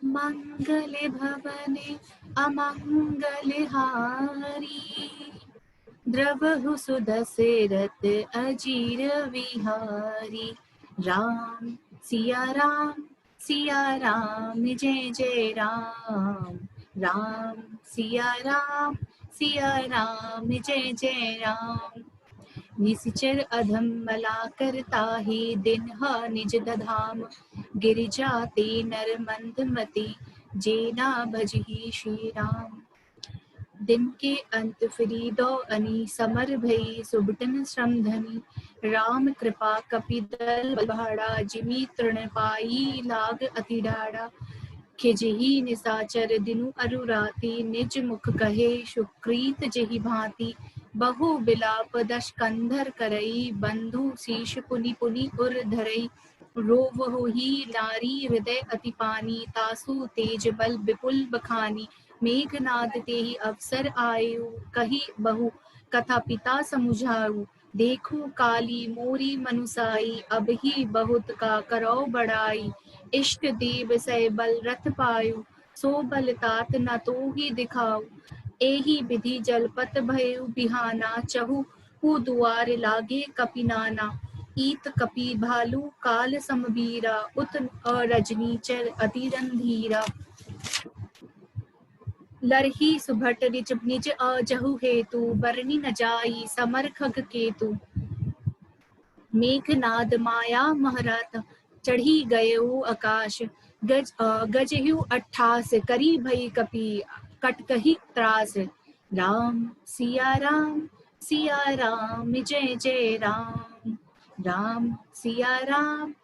मंगले भवने अमंगल हारी, द्रवहु सुदशरथ अजीर विहारी। राम सिया राम जय जय राम। राम सिया राम जय जय राम। निश्चर अधम मला करता ही दिन हा निज दधाम, गिरिजाते नर मंद मति जेना भजहि श्री राम। दिन के अंत फिरी दो अनी, समर भई सुबटन श्रम धनी। राम कृपा कपिदल बलभाड़ा, जिमि तृण पाई लाग अति डाड़ा। खिजहि निसाचर दिनु अरुराती, निज मुख कहे सुग्रीत जेहि भांति। बहु बिलाप दश कंधर करई, बंधु शीश पुनि पुनि उर धरई। रोवहु ही नारी हृदय अति पानी, तासु तेज बल विपुल बखानी। मेघनाद तेहि अवसर आयु, कही बहु कथा पिता समुझाऊ। देखो काली मोरी मनुसाई, अब ही बहुत का करौ बड़ाई। इष्ट देव सै बल रथ पायु, सो बल तात न तो ही दिखाऊ। एहि विधि जलपत भयउ बिहाना, चहु हु दुआर लागे कपिनाना। ईत कपि भालु काल समबीरा, उत रजनीचर अति रणधीरा। लरहि सुभट निज अजहु हेतु, बरनि न जाई समर खग केतु। मेघनाद माया महरत चढ़ी गयउ आकाश, गजहु अट्ठास करी भई कपि कटकहि त्रास। राम सिया राम जय जय राम। राम सिया राम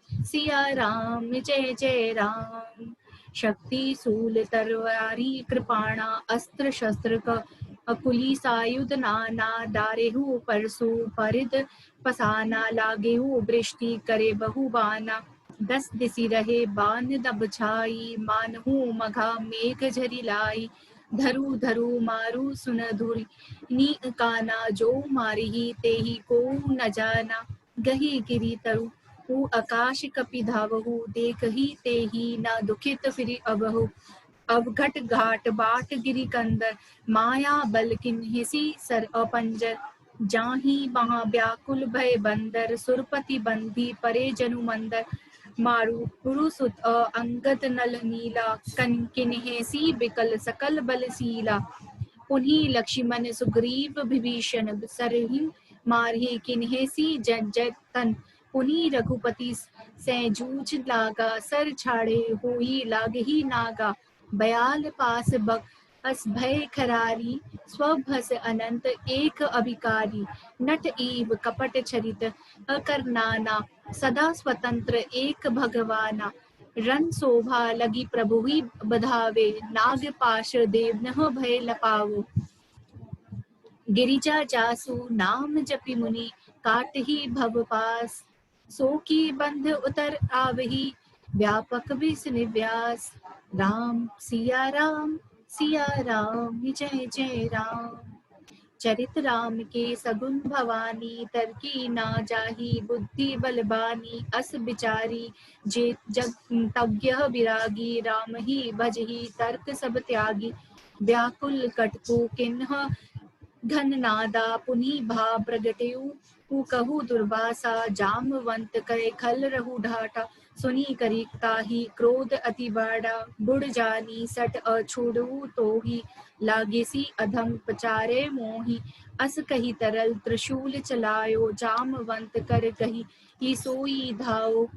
जय जय राम। शक्ति शूल तरवारी कृपाणा, अस्त्र शस्त्र अकुली सायुध नाना। डारेहु परसु परिद पसाना, लागेहु वृष्टि करे बहु बाना। 10 दिसि रहे बान दब छाई, मानहु मघा मेघ झरि लाई। धरु धरु मारु सुन धुरि नी काना, जो मारिही तेहि को न जाना। गही गिरि तरु हु आकाश कपि धावहु, देखहि तेहि न दुखित फिरि अबहु। अवघट घाट बाट गिरि कंदर, माया बल किन्हिसी सर अपंजर। जाहि महा व्याकुल भय बंदर, सुरपति बंधी परे जनु मंदर। मारु पुरुसुत अंगद नल नीला, किन्हेसी बिकल सकल बलशीला। पुनि लक्ष्मण सुग्रीव विभीषण, सरहि मारहि किन्हेसी जयतन। पुनि रघुपति से जूझ लागा, सर छाड़े होई लागहि नागा। बयाल पास बस भय खरारी, स्वभस अनंत एक अभिकारी। नट ईव कपट छरित अकरनाना, सदा स्वतंत्र एक भगवाना। रन शोभा लगी प्रभु ही बधावे, नाग पाश देव नह भय लपावो। गिरिजा जासु नाम जपि मुनि, काटहि भव पास। सो की बंध उतर आवही, व्यापक विष्णु व्यास। राम सिया राम जय जय राम। चरित राम के सगुन भवानी, तरकी ना जाही बुद्धि बलबानी। अस बिचारी जे जग तज्ञ विरागी, राम ही भजही तर्क सब त्यागी। व्याकुल कटकु किन्ह घन नादा, पुनि भा प्रगटेउ कहु दुर्वासा। जामवंत कै खल रहु ढाटा, सुनी करी ताहि क्रोध अति बाड़ा। बुढ़ जानी सट अछूडु तोहि, लागेसी अधम पचारे मोहि। अस कही तरल त्रिशूल चलायो, जामवंत कर कही ही सोई धाओ।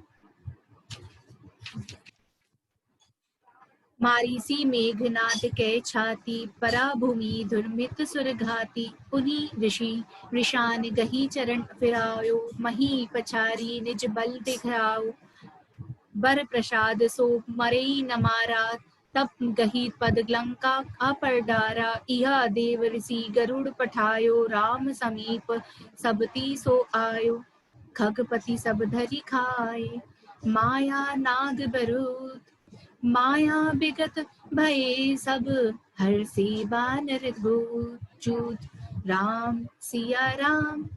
मारीसी मेघनाद कै छाती, परा भूमि दुर्मित सुरघाती। पुनि ऋषि ऋषान गही चरण फिरायो, मही पछारी निज बल दिखराओ। बर प्रसाद सो मरई न मारा, तब गही पद लंका अपर डारा। इहा देव ऋषि गरुड़ पठायो, राम समीप सबती सो आयो। खगपति सब धरि खाए, माया नाग बरूद। माया विगत भये सब, हर्षि बानर चूत। राम सिया राम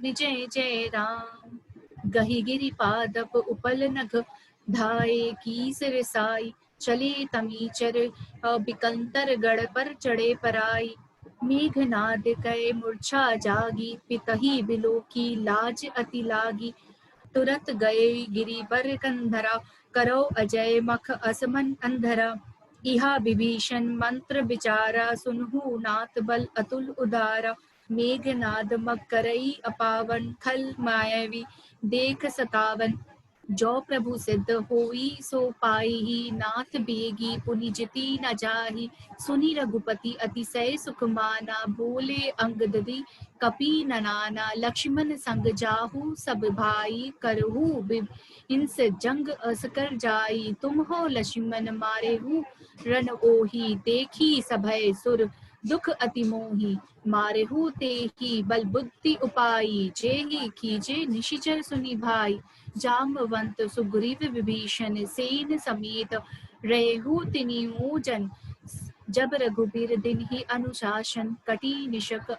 जय जय राम। गही गिरि पादप उपल नभ, धाये की सिरसाई, चले तमीचर बिकंतर गढ़ पर चढ़े पराई। मेघनाद कहे मूर्छा जागी, पितही बिलो की लाज अति लागी। तुरत गए गिरी पर कंधरा, करो अजय मख असमन अंधरा। इहा विभीषण मंत्र विचारा, सुनहु नाथ बल अतुल उदारा। मेघनाद मग करई अपावन, खल मायावी देख सतावन। जो प्रभु सिद्ध होई सो पाई, नाथ बेगी पुनि जिति न जाहि। सुनि रघुपति अतिशय सुख माना, बोले अंगदि कपि ननाना। लक्ष्मण संग जाहु सब भाई, करहु इंस जंग असकर जाई। तुम हो लक्ष्मण मारेहु रन ओही, देखी सभय सुर दुख अति मोही। मारेहु तेहि बल बुद्धि उपाई, जेहि कीजे निशिचर सुनि भाई। जामवंत सुग्रीव विभीषण सेन समेत, रहेहु तिनिउ जन। जब रघुबीर दिन ही अनुशासन, कटी निशक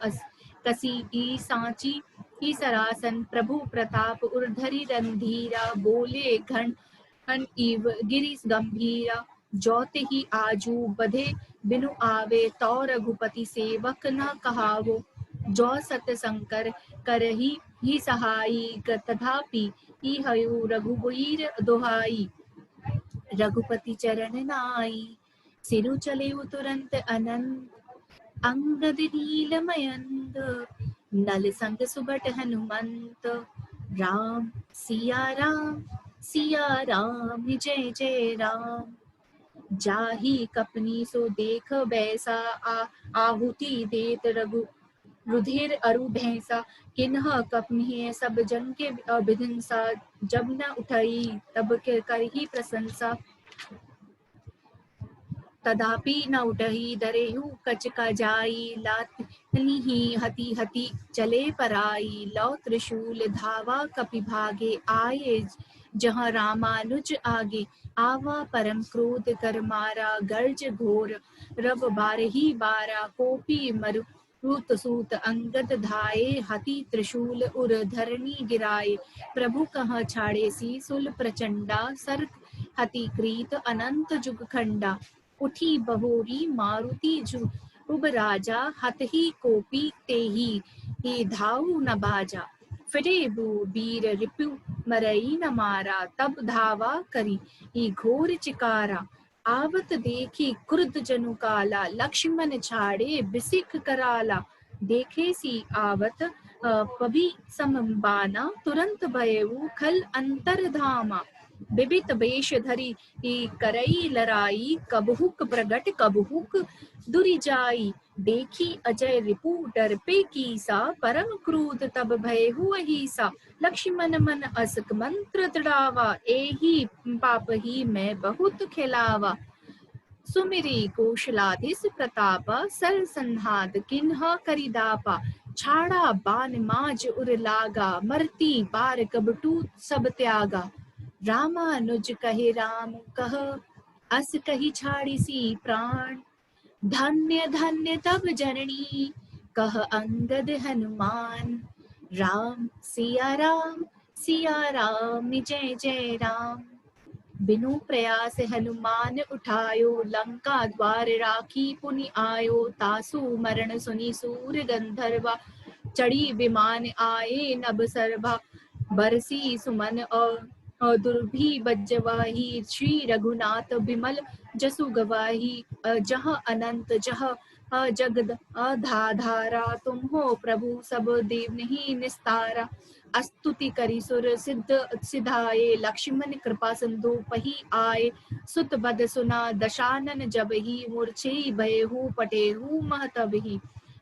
कसी की सांची ही सरासन। प्रभु प्रताप उर्धरि रंधीरा, बोले घन इव गिरि गंभीरा। जोते ही आजू बधे बिनु आवे, तो रघुपति सेवक न कहावो। जो सत संकर करही ही सहाई, तथापि ही हयो रघुबीर दोहाई। रघुपति चरण नाई, सिरु चले तुरंत अनंत। अंगद नीलमयंत, नल संग सुबट हनुमंत। राम सिया राम जय जय राम। जाहि कपनी सो देख बैसा, आहुति देत रघु रुधिर अरु भैंसा। किन्ह कपनी सब जन के विधिंसा, जब न उठई तब के करही प्रशंसा। तदापि न उठही दरेहु कच का जाई, लातनी ही हति हति चले पराई। लौ त्रिशूल धावा कपि भागे, आये जहाँ रामानुज आगे। आवा परम क्रोध कर मारा, गर्ज घोर रव बारही बारा। कोपी मरु रूत सूत अंगद धाये, हति त्रिशूल उर धरणी गिराए। प्रभु कहाँ छाड़े सी सुल प्रचंडा, सर हति क्रीत अनंत जुग खंडा। उठी बहोरी मारुति जुब राजा, हतहि कोपी तेहि ही धाऊ न बाजा। फिरे वीर रिपु मरई न मारा, तब धावा करी ही घोर चिकारा। आवत देखी क्रुद्ध जनु काला, लक्ष्मण छाड़े बिसिक कराला। देखे सी आवत पभी समबाना, तुरंत भयउ खल अंतर धामा। बिबित बेश धरी करई लराई, कबहुक प्रगट कबहुक दुरि जाई। देखी अजय रिपु डर पे कीसा, परम क्रोध तब भयहु अहीसा। लक्ष्मण मन असक मंत्र तड़ावा, एहि पाप ही मैं बहुत खिलावा। सुमिरी कौशलाधीस प्रतापा, सर संहाद किन्ह करिदापा। छाड़ा बान माज उर लागा, मरती बार कबटू सब त्यागा। रामानुज कहे राम कह, अस कही छाड़ी सी प्राण। धन्य धन्य तब जननी, कह अंगद हनुमान। राम सिया राम जय जय राम। बिनु प्रयास हनुमान उठायो, लंका द्वार राखी पुनि आयो। तासु मरण सुनि सूर गंधर्वा, चढ़ी विमान आए नभ सर्वा। बरसी सुमन दुर्भी बज्जवाही, श्री रघुनाथ बिमल जसु गवाही। जहाँ अनंत जहाँ जगद धारा, तुम हो प्रभु सब देव नहीं निस्तारा। अस्तुति करी सुर सिधाए, लक्ष्मण कृपा सिंधु पही आए। सुत बद सुना दशानन जब ही, मूर्छे भयहु पटेहु महतबही।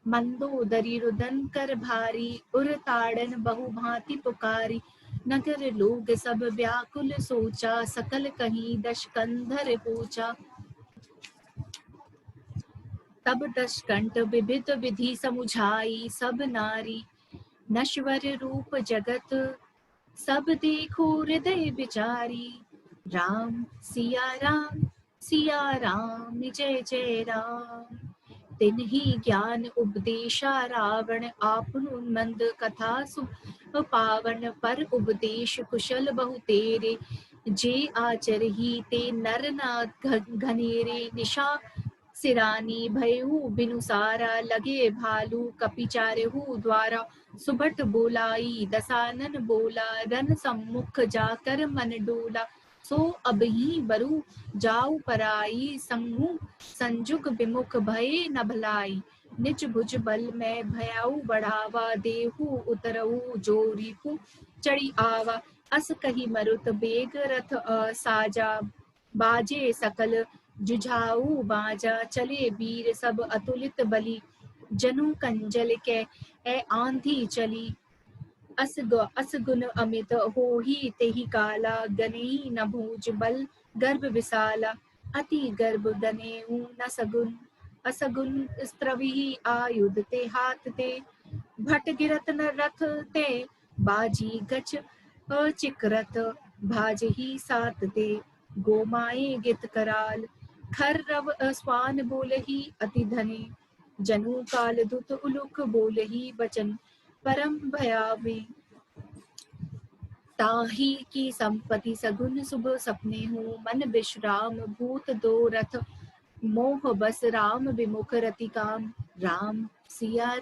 मंदोदरी रुदन कर भारी, उर ताड़न बहु भांति पुकारी। नगर लोग सब व्याकुल सोचा, सकल कहीं दशकंधर पूछा। तब दशकंठ विविध विधि समुझाई, सब नारी नश्वर रूप जगत, सब देखो हृदय विचारी। राम सिया राम जय जय राम। तिन्हि ज्ञान उपदेशा रावण, आपनु मंद कथा पावन। पर उपदेश कुशल बहु तेरे, जे आचरही ते नर नाथ घनेरे निशा सिरानी भयहु बिनु सारा लगे भालू कपिचारहु द्वारा सुबट बोलाई दसानन बोला रन सम्मुख जाकर मन डोला सो अब ही बरु जाऊ पराई संगु संजुग विमुख भये न भलाई निज भुज बल में भयाऊ बढ़ावा देहु उतरऊ जोरीपु चढ़ी आवा अस कही मरुत बेग रथ साजा बाजे सकल जुझाऊ बाजा चले वीर सब अतुलित बलि जनु कंजल के ए आंधी चली असगुन अमित होही तेहि काला गनेही न भूज बल गर्भ विशाला अति गर्भ गनेऊ न सगुन असगुन स्त्रविही आयुध ते हाथ ते भट गिरत न रथ ते बाजी गच अचिकरत भाजही सात ते गोमाए गित कराल खर रव स्वान बोलही अति धने जनु काल दुत उलुक बोलही बचन परम भयावे ताही की संपत्ति सगुन शुभ सपने हूँ मन विश्राम भूत दो रथ मोह बस राम विमुख रति काम राम सिया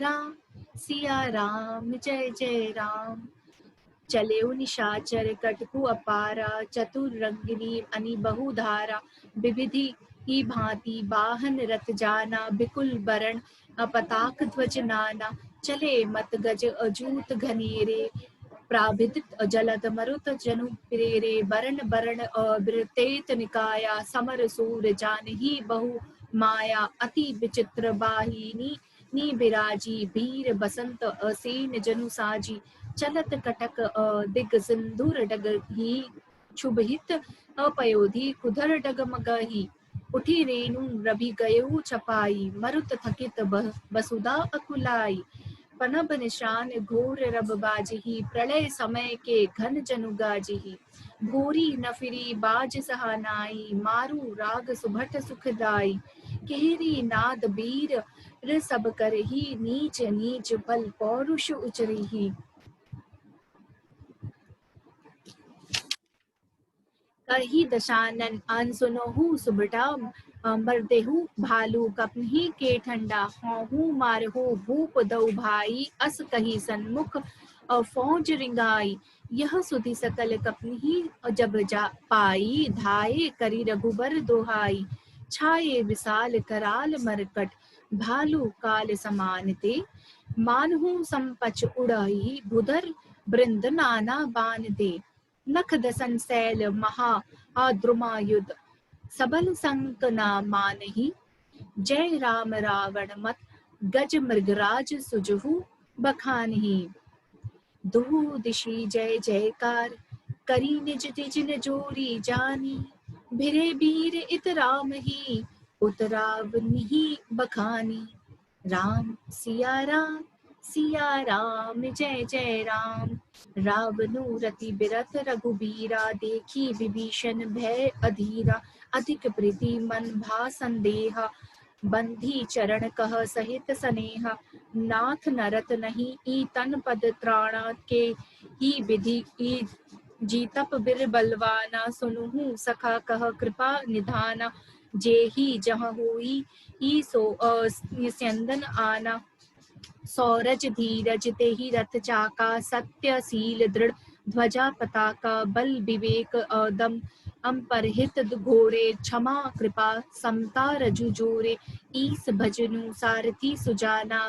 राम जय जय राम चले निशाचर कटकु अपारा चतुर रंगिनी अनि बहुधारा विविधि ही भांति वाहन रथ जाना बिकुल बरण पताक ध्वज नाना चले मत गज अजूत घनेरे प्राभिदित जलद मरुत जनु प्रेरे बरण बरण अवृतेत निकाया समर सूर जानही बहु माया अति विचित्र बाहिनी नी बिराजी वीर बसंत असेन जनु साजी चलत कटक दिग सिंधुर डग ही शुभहित अपयोधि कुधर डगमगही उठी रेणु रवि गयऊ छपाई मरुत थकित बसुदा अकुलाई पनब निशान घोर रब बाजही प्रलय समय के घन जनु गाजही भूरी न फिरी बाज सहानाई मारू राग सुभट सुखदाई केहरी नाद बीर र सब करही नीच नीच बल पौरुष उचरही करही दशानन अन सुनहु सुबटा मरदेहु भालू कपही के ठंडा होहु मारहु भूप दऊ भाई अस कही सन्मुख फौज रिंगाई यह सुधि सकल कपही जब जा पाई धाये करी रघुबर दोहाई छाये विशाल कराल मरकट भालू काल समान ते मानहु संपच उड़ाई भुधर बृंद नाना बान दे नख दसन सैल महा आद्रुमायुध सबल संक न मानही जय राम रावण मत गज मृगराज सुजहु बखानही दुहु दिशि जय जयकार करी निज तिज न जोरी जानी भिरे वीर इत राम ही उतरावनिहि बखानी राम सिया राम जय जय राम रावणु रति बिरथ रघुबीरा देखी विभीषण भय अधीरा अधिक प्रीति मन भा संदेहा बंधी चरण कह सहित स्नेहा नाथ नरत नहीं ई तन पद त्राणा के ही विधि ई जीतप बिर बलवाना सुनुहु सखा कह कृपा निधाना जेहि जहाँ हुई ई सो स्यंदन आना सौरज धीरज तेहि रथ चाका सत्य सील दृढ़ ध्वजा पताका बल विवेक दम अम्परहित घोरे क्षमा कृपा समता रजु जोरे ईस भजनु सारथी सुजाना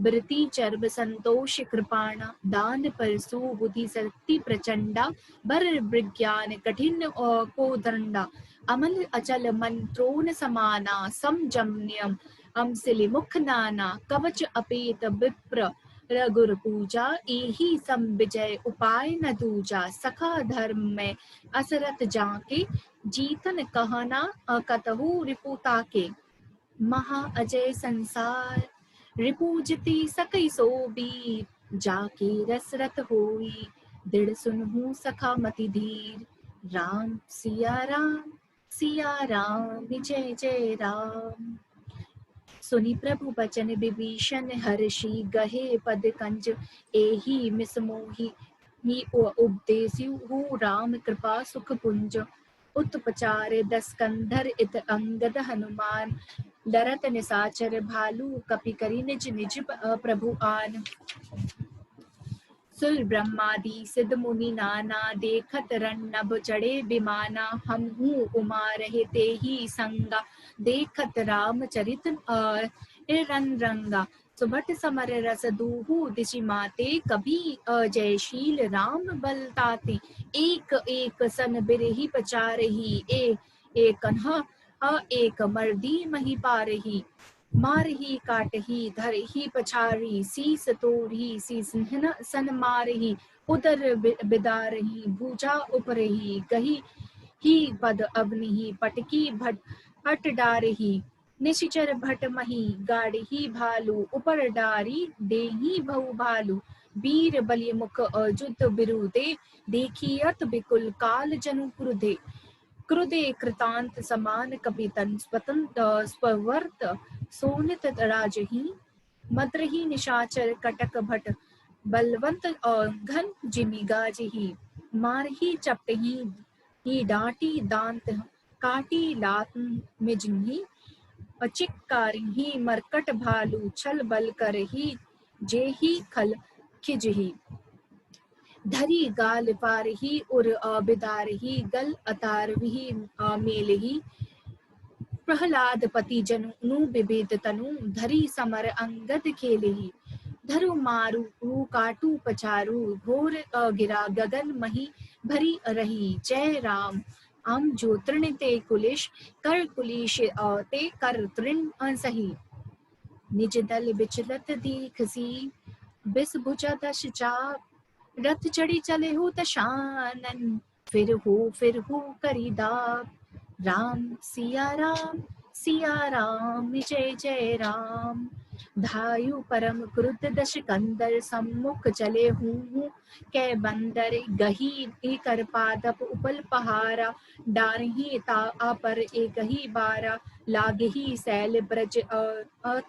बृति चर्ब संतोष कृपाणा दान परसु बुद्धि शक्ति प्रचंडा बर विज्ञान कठिन को दंडा अमल अचल मंत्रोन समाना समजम्यम अमसिलि मुख नाना कवच अपेत विप्र रघुर पूजा एहि सम विजय उपाय न दूजा सखा धर्म में असरत जाके जीतन कहना कतहु रिपुता के महा अजय संसार रिपुजति सकई सोबीर जाके रसरत होई दृढ़ सुनहु सखा मति धीर राम सिया राम जय जय राम सुनि प्रभु बचन विभीषण हर्षि गहे पद कंज एहि मिस मोहि ही उपदेस्यु राम कृपा सुख पुंज उत्पचार दस कंधर इत अंगद हनुमान लरत निसाचर भालू कपि करी निज निज प्रभु आन सुर ब्रह्मादि सिद्ध मुनि नाना देखत रन्नभ चढ़े विमाना हम हूँ उमा रहे ते ही संगा देखत राम चरित रन रंगा सुभट समर रस दूहु दिशि माते कभी जयशील राम बल ताते एक एक सन बिरही पचारही एक कन्हा एक मर्दी मही पारही मारही काटही धरही पछारी शीस तोड़ही शीस सन मारही उदर बिदारही भूजा उपरही गही ही पद अवनिही पटकी भट हट डारही निशिचर भट मही गाड़ही भालू उपर डारी देही भऊ भालू वीर बलि मुख युद्ध बिरुदे देखियत बिकुल काल जनु क्रुधे क्रुधे कृतांत समान कपितन स्ववर्त सोनित राजही मद्रही निशाचर कटक भट बलवंत घन जिमि गाजही मारही चपटही ही डांटी दांत काटी लात मिजही चिक्कारही मरकट भालू छल बल करही जेही खल खिजही धरी गाल पारही उर बिदारही गल अतारही मेलही प्रहलाद पति जनु विभेद तनु धरी समर अंगद खेलही धरु मारु काटू पचारू घोर गिरा गगन मही भरी रही जय राम हम जो तृण ते कुलिश कर कुलिश ते कर तृण सही निज दल बिचलत दीखसी बिस भुजा दश चाप रथ चढ़ी चले हो तशानन फिर हो करी दाप राम सिया राम जय जय राम धायु परम क्रुद्ध दश कंदर सम्मुख चले हूँ कै बंदर गही कर पादप उपल पहारा डारही ता पर एक ही बारा लागही सैल ब्रज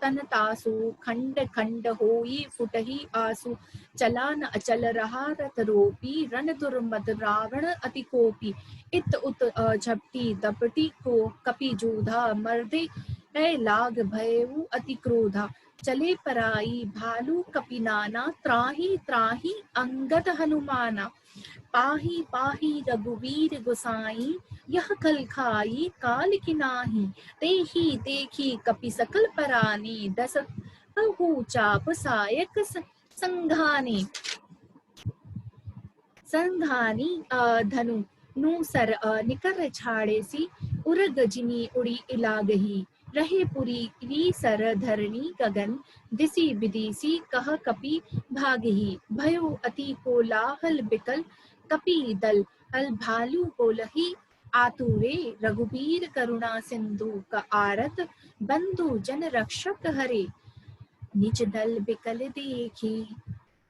तन तासु खंड खंड होई फुटही आसु चला न अचल रहा रथ रोपी रण दुर्मद रावण अति कोपी इत उत झपटी दपटी को कपि जोधा मर्दे लाग भयउ अति क्रोधा चले पराई भालू कपि नाना त्राही त्राही अंगद हनुमाना पाही पाही रघुवीर गोसाई यह कल खाई काल की नाही तेही देखी कपि सकल परानी दस चाप सायक संघानी धनु नु सर निकर छाड़े सी उरग जिनी उड़ी इलागही रहे पुरी री सर धरणी गगन दिसी विदिसी कह कपि भागही भयो अति कोलाहल बिकल कपि दल अल भालू कोलही आतुरे रघुबीर करुणा सिंधु का आरत बंधु जन रक्षक हरे निज दल बिकल देखी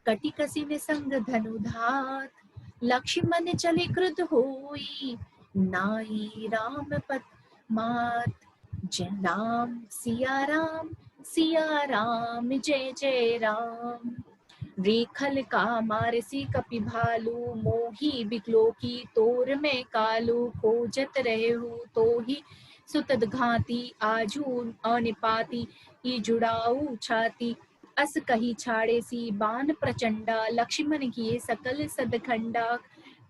कटि कसिन संग धनुधात लक्ष्मण चले क्रुद्ध होई नाई राम पद मात जय राम सिया राम जय जय राम रेखल का मारसी कपि भालू मोही बिकलो की तोर में कालू खोजत रहे हूँ तो ही सुतद घाती आजू अनिपाती ही जुड़ाऊ छाती अस कही छाड़े सी बान प्रचंडा लक्ष्मण किए सकल सदखंडा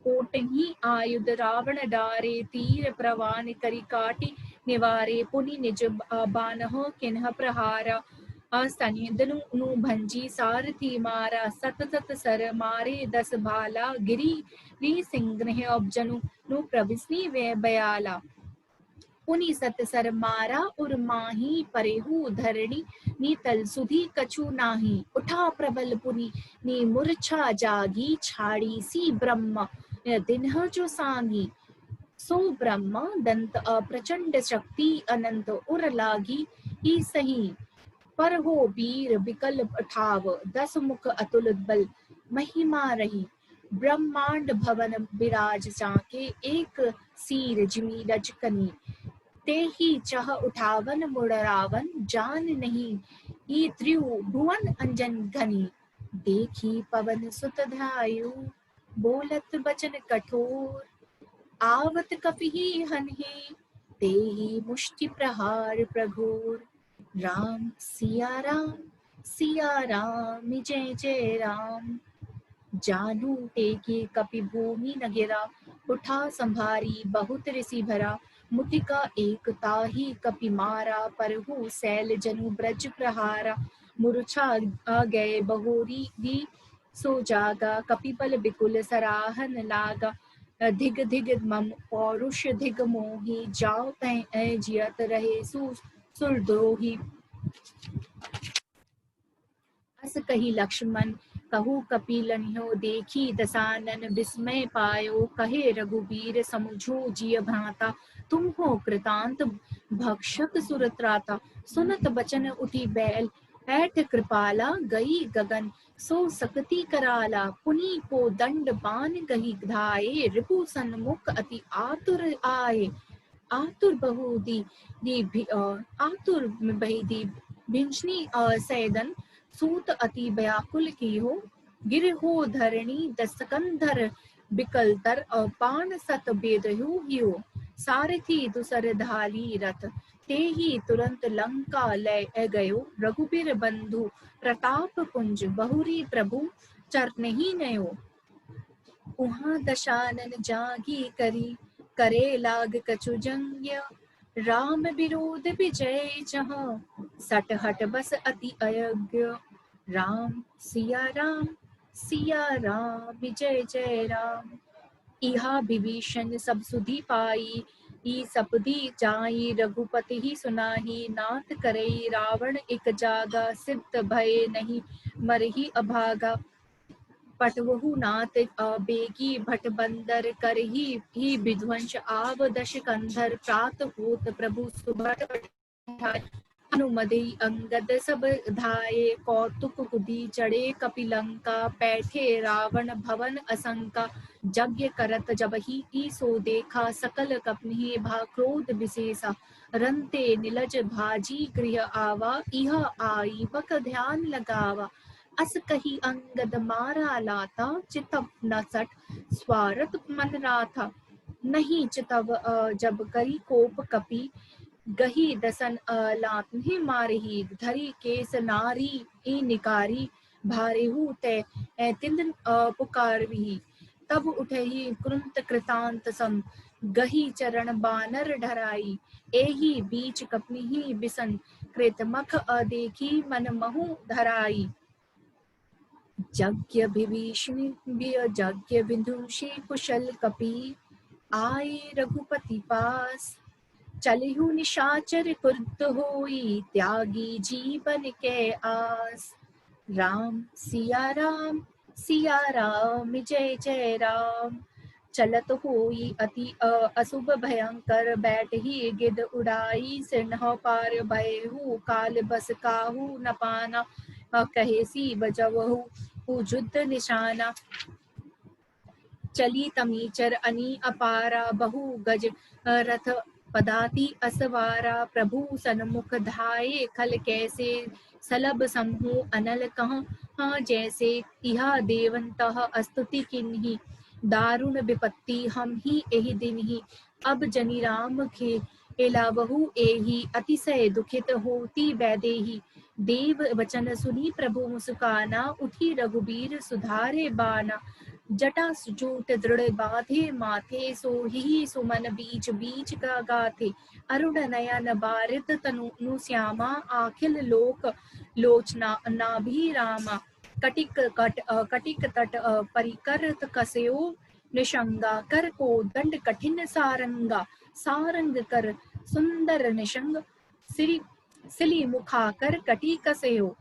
कोटही आयुध रावण डारे तीर प्रवान करी काटी निवारे पुनि निज बानह किन्ह प्रहारा स्तनिधनु नु भंजी सारथी मारा सत सत सर मारे दस भाला गिरी री सिंह अबजनु नु प्रविस्नी वे बयाला पुनि सत सर मारा उर माही परेहु धरणी नी तल सुधी कछु नाही उठा प्रबल पुनि नी मूर्छा जागी छाड़ी सी ब्रह्म दिन जो सांगी सो ब्रह्म दंत प्रचंड शक्ति अनंत उर लागी ही सही पर हो वीर विकल ठाव दस मुख अतुल बल महिमा रही ब्रह्मांड भवन विराज चाके एक सीर जिमी लजकनी ते ही चह उठावन मुड़रावन जान नहीं ही त्रियु भुवन अंजन घनी देखी पवन सुत धायु बोलत बचन कठोर, आवत कपिहि हन्हि, तेहि मुष्टि प्रहार प्रघोर। राम सिया राम जय जय राम। जानू टेके कपि भूमि न गिरा, उठा संभारी बहुत ऋषि भरा। मुटिका एक ताहि कपि मारा, परहु सैल जनु ब्रज प्रहारा। मूर्छा आ गए बहोरी दी, सो जागा कपिबल बिकुल सराहन लागा। धिग धिग मम पौरुष धिग मोहि, जाओ तै जियत रहे सुरद्रोही। अस कही लक्ष्मण कहु कपिलन्यो, देखी दसानन विस्मय पायो। कहे रघुबीर समुझो जिय भ्राता, तुम हो कृतांत भक्षक सुरत्राता। सुनत बचन उठी बैल, ऐठ कृपाला गई गगन। सो सकती कराला, पुनि को दंड बान गही धाये। रिपु सन्मुख अति आतुर आए, आतुर बहु आतुर बही दी भिंचनी सैदन। सूत अति व्याकुल की हो, गिर हो धरणी दसकंधर। बिकल तर पान सत बेदहु हियो, सारथी दुसर धाली रथ। ते ही तुरंत लंका लय गयो, रघुबीर बंधु प्रताप पुंज। बहुरी प्रभु चरनहि नयो, उहाँ दशानन जागी करी। करे लाग कछु जंग्य, राम विरोध विजय जहाँ। सट हट बस अति अयज्ञ, राम सिया राम जय जय राम। इहा विभीषण सब सुधि पाई, ई सपदी जाई रघुपति ही सुनाही। नाथ करई रावण एक जागा, सिद्ध भय नहीं मरहि अभागा। पटवहु नाथ बेगी भट बंदर, करही ही विध्वंस आव दश कंधर। प्रात होत प्रभु सुभट ठाय, अनुमति अंगद सब धाये। कौतुक कुदी चढ़े कपिलंका, बैठे रावण भवन असंका। यज्ञ करत जबहि की सो देखा, सकल कपि भा क्रोध विशेषा। रंते निलज भाजी गृह आवा, इह आई बक ध्यान लगावा। अस कही अंगद मारा लाथा, चितव न सठ स्वारथ मन राथा। नहीं चितव जब करी कोप कपि, गही दसन लातहि मारही। धरी केस नारी ई निकारी, भारेहु ते तिंद पुकारही। तब उठही कुंत कृतांत सम, गही चरण बानर ढराई। एही बीच कपि बिसन, कृत मख देखी मन महु धराई। यज्ञ विभीषण यज्ञ विदुषी कुशल कपि, आए रघुपति पास। चलिहु निशाचर क्रुद्ध होई, त्यागी जीवन के आस। राम सिया राम जय जय राम। चलत होई अति अशुभ भयंकर, बैठही गिद उड़ाई। सिन्ह पार भयहु काल बस काहू न पाना। कहेसी बजवहु युद्ध निशाना। चली तमीचर अनी अपारा, बहु गज रथ पदाति असवारा। प्रभु सन्मुख धाये खल कैसे, सलभ समूह अनल कहाँ जैसे। इहा देवंतः स्तुति किन्ही, दारुण विपत्ति हम ही एहि दिन ही। अब जनि राम खेलावहु एहि, अतिशय दुखित होती वैदेही। देव वचन सुनी प्रभु मुस्काना, उठी रघुबीर सुधारे बाना। जटा जूट दृढ़ बाधे माथे, सोहि सुमन बीच बीच का गाथे। अरुण नयन बारित तनु श्यामा, अखिल लोक लोचना नाभि रामा। कटिक तट परिकर कसयो, निशंगा कर को दंड कठिन सारंगा। सारंग कर सुंदर निशंग, सिली मुखाकर कटी कसयो।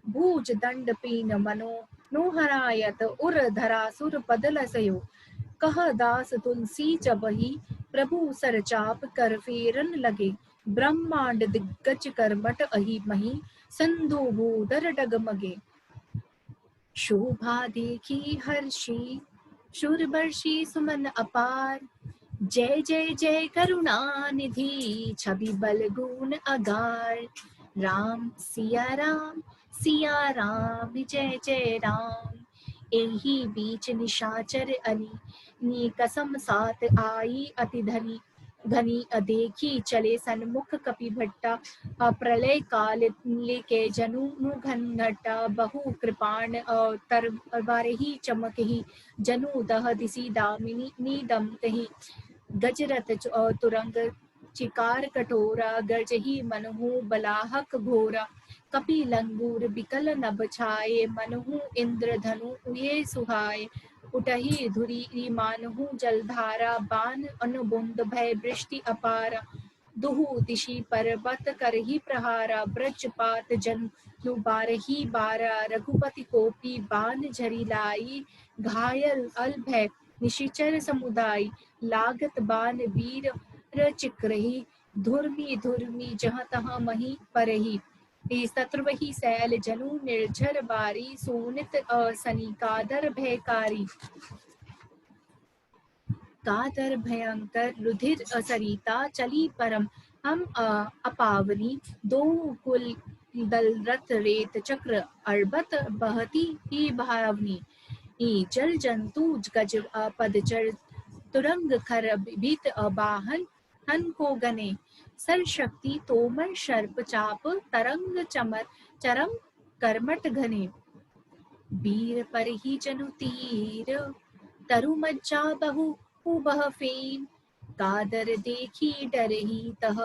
भूज दंड पीन मनो नोहरायत, उर धरा सुर पदलसयो। कह दास तुलसी चबही, प्रभु सर चाप कर फेरन लगे। ब्रह्मांड दिग्गज कर मट अहि मही, सिंधु भूधर डगमगे। शोभा देखी हर्षी शूरबर्षी सुमन अपार। जय जय जय करुणा निधि, छवि बल गुण अगार। राम सिया राम जय जय राम। एही बीच निशाचर अनी नी कसम साथ आई अति धनी धनी देखी चले सन्मुख कपि भट्टा प्रलय काल के जनु घनघटा बहु कृपाण तरबार ही चमक ही जनु दह दिसी दामिनी नीदम कही गजरथ तुरंग चिकार कठोरा गरजही मनहु बलाहक घोरा कपि लंगूर बिकल नभ छाये मनहु इंद्र धनु उये सुहाय उठही धुरी मानहु जलधारा बान अनुबुंद भय वृष्टि अपारा दुहु दिशि पर्वत करही प्रहारा ब्रजपात जनु बारही बारा रघुपति कोपी बान झरी लाई घायल अल भय निशिचर समुदाय लागत बान वीर चिक्रही धुर्मी धुर्मी जहाँ तहाँ मही परही सत्रवही सैल जनु निर्झर बारी सोनित असनी कादर भयकारी कादर भयंकर रुधिर सरिता चली परम हम अपावनी दो कुल दल रथ रेत चक्र अर्बत बहती ही भावनी जल जंतु गज पदचर तुरंग खर भीत बाहन हन को गने सर शक्ति तोमर शर्प चाप तरंग चमर चरम कर्मट घने वीर पर ही जनु तीर तरु मज्जा बहु उबह फेन कादर देखी डर ही तह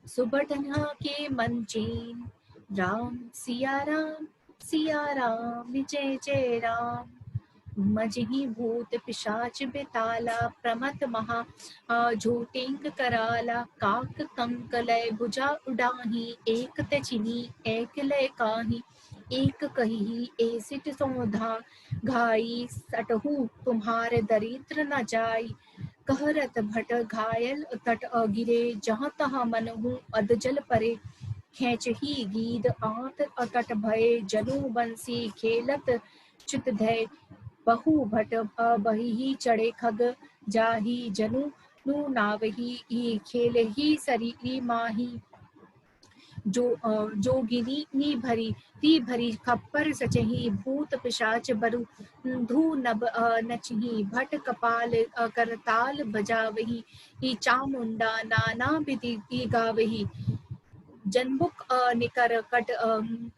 सुबढ़ना के मन चैन राम सिया राम जय जय राम मजही भूत पिशाच बेताला प्रमथ महा झूठेंग कराला काक कंक लय भुजा उडाही एक तचिनी एक लय काही एक कही एसिट सौधा घाई सटहु तुम्हारे दरिद्र न जाई कहरत भट घायल तट गिरे जहाँ तहाँ मनहु अधजल परे खेच ही गीद आंत अतट भय जनु बंसी खेलत चित धय बहु भट बही चढ़े खग जाही जनु नु नावही खेल ही सरी माही जोगिनी नी भरी ती भरी खप्पर सचही भूत पिशाच बरु धू नभ नचही भट कपाल करताल बजावही चामुंडा नाना विधि गावही जनमुख निकर कट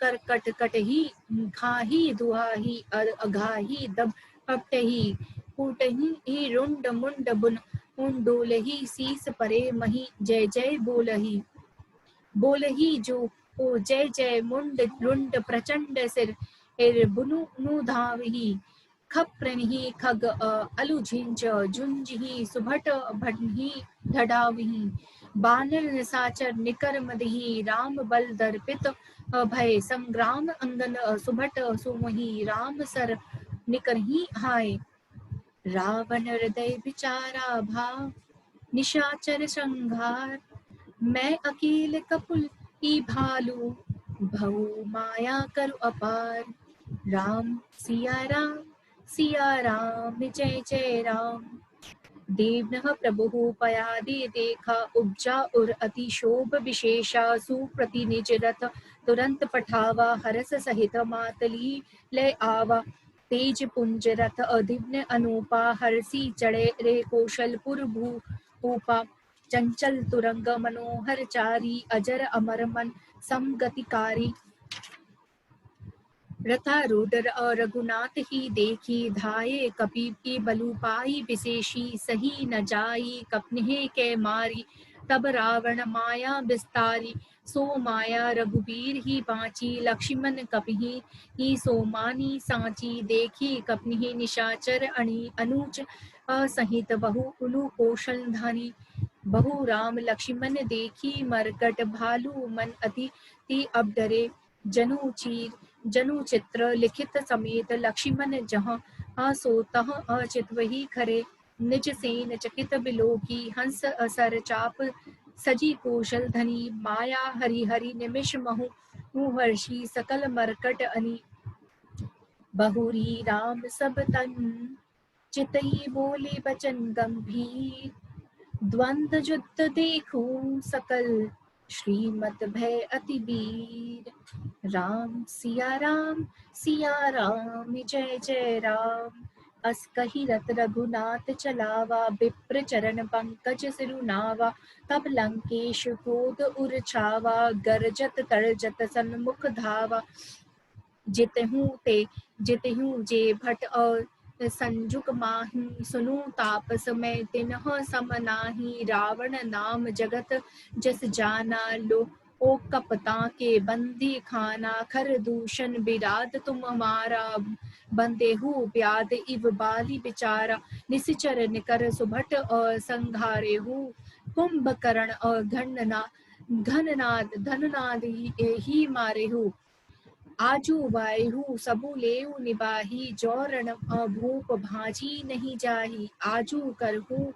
कर कट कटही खाही दुहाही अघाही दब पपटही कूटही ही रुंड मुंड बुन डोलही सीस परे मही जय जय बोलही जो ओ जय जय मुंड रुंड प्रचंड सिर बुनु नु धावही खप्रनही खग अलु झिंझ झुंझही सुभट भटही ढडावही बानर निसाचर निकर मदही राम बल दर्पित भय संग्राम अंगन सुभट सुमही राम सर निकरही हाय रावण हृदय विचारा भाव निशाचर श्रृंगार मैं अकेल कपुल की भालू भऊ माया करु अपार राम सिया राम जय जय राम देवनः प्रभुः पयादि देखा उपजा उर अति शोभ विशेषा सुप्रति निज रथ तुरंत पठावा हरस सहित मातली ले आवा तेज पुंज रथ अधिव्न अनुपा हरसी चढ़े रे कौशलपुर भूपा चंचल तुरंग मनोहर चारी अजर अमर मन समगतिकारी रथारूढ़ रघुनाथ ही देखी धाये कपि की बलु पाई विशेषी सही न जाई कपने के मारी तब रावण माया विस्तारी सो माया रघुबीर ही बाँची लक्ष्मण कपि ही सोमानी सांची देखी कपि निशाचर अणि अनुज सहित बहु उलु कौशल धनी बहु राम लक्ष्मण देखी मरकट भालू मन अति अब डरे जनु चित्र लिखित समेत लक्ष्मण जहाँ सोतः अचित वही खरे निज सेन चकित बिलोकी हंस असर चाप सजी कौशल धनी माया हरि हरि निमिष महु हर्षि सकल मरकट अनी बहुरी राम सब तन चितई बोले बचन गंभीर द्वंद युद्ध देखूं सकल श्रीमत भय अति वीर। राम सिया राम जय जय राम। अस कही रत रघुनाथ चलावा, विप्र चरण पंकज सिरुनावा। तब लंकेश क्रोध उर छावा, गरजत तर्जत सन्मुख धावा। जितहु जे भट और संजुक माही, सुनु तापस मैं तिन्ह सम नाही। रावण नाम जगत जस जाना, लो ओ कपता के बंदी खाना। खर दूषण बिराद तुम हमारा, बंदेहु ब्याद इव बाली बिचारा। निश्चर निकर सुभट और संघारेहु, कुंभकर्ण और घननाद धननाद ही मारेहु। आजू बायहु सबु लेउ निबाही, जौरण भूप भाजी नहीं जाही। आजू करहु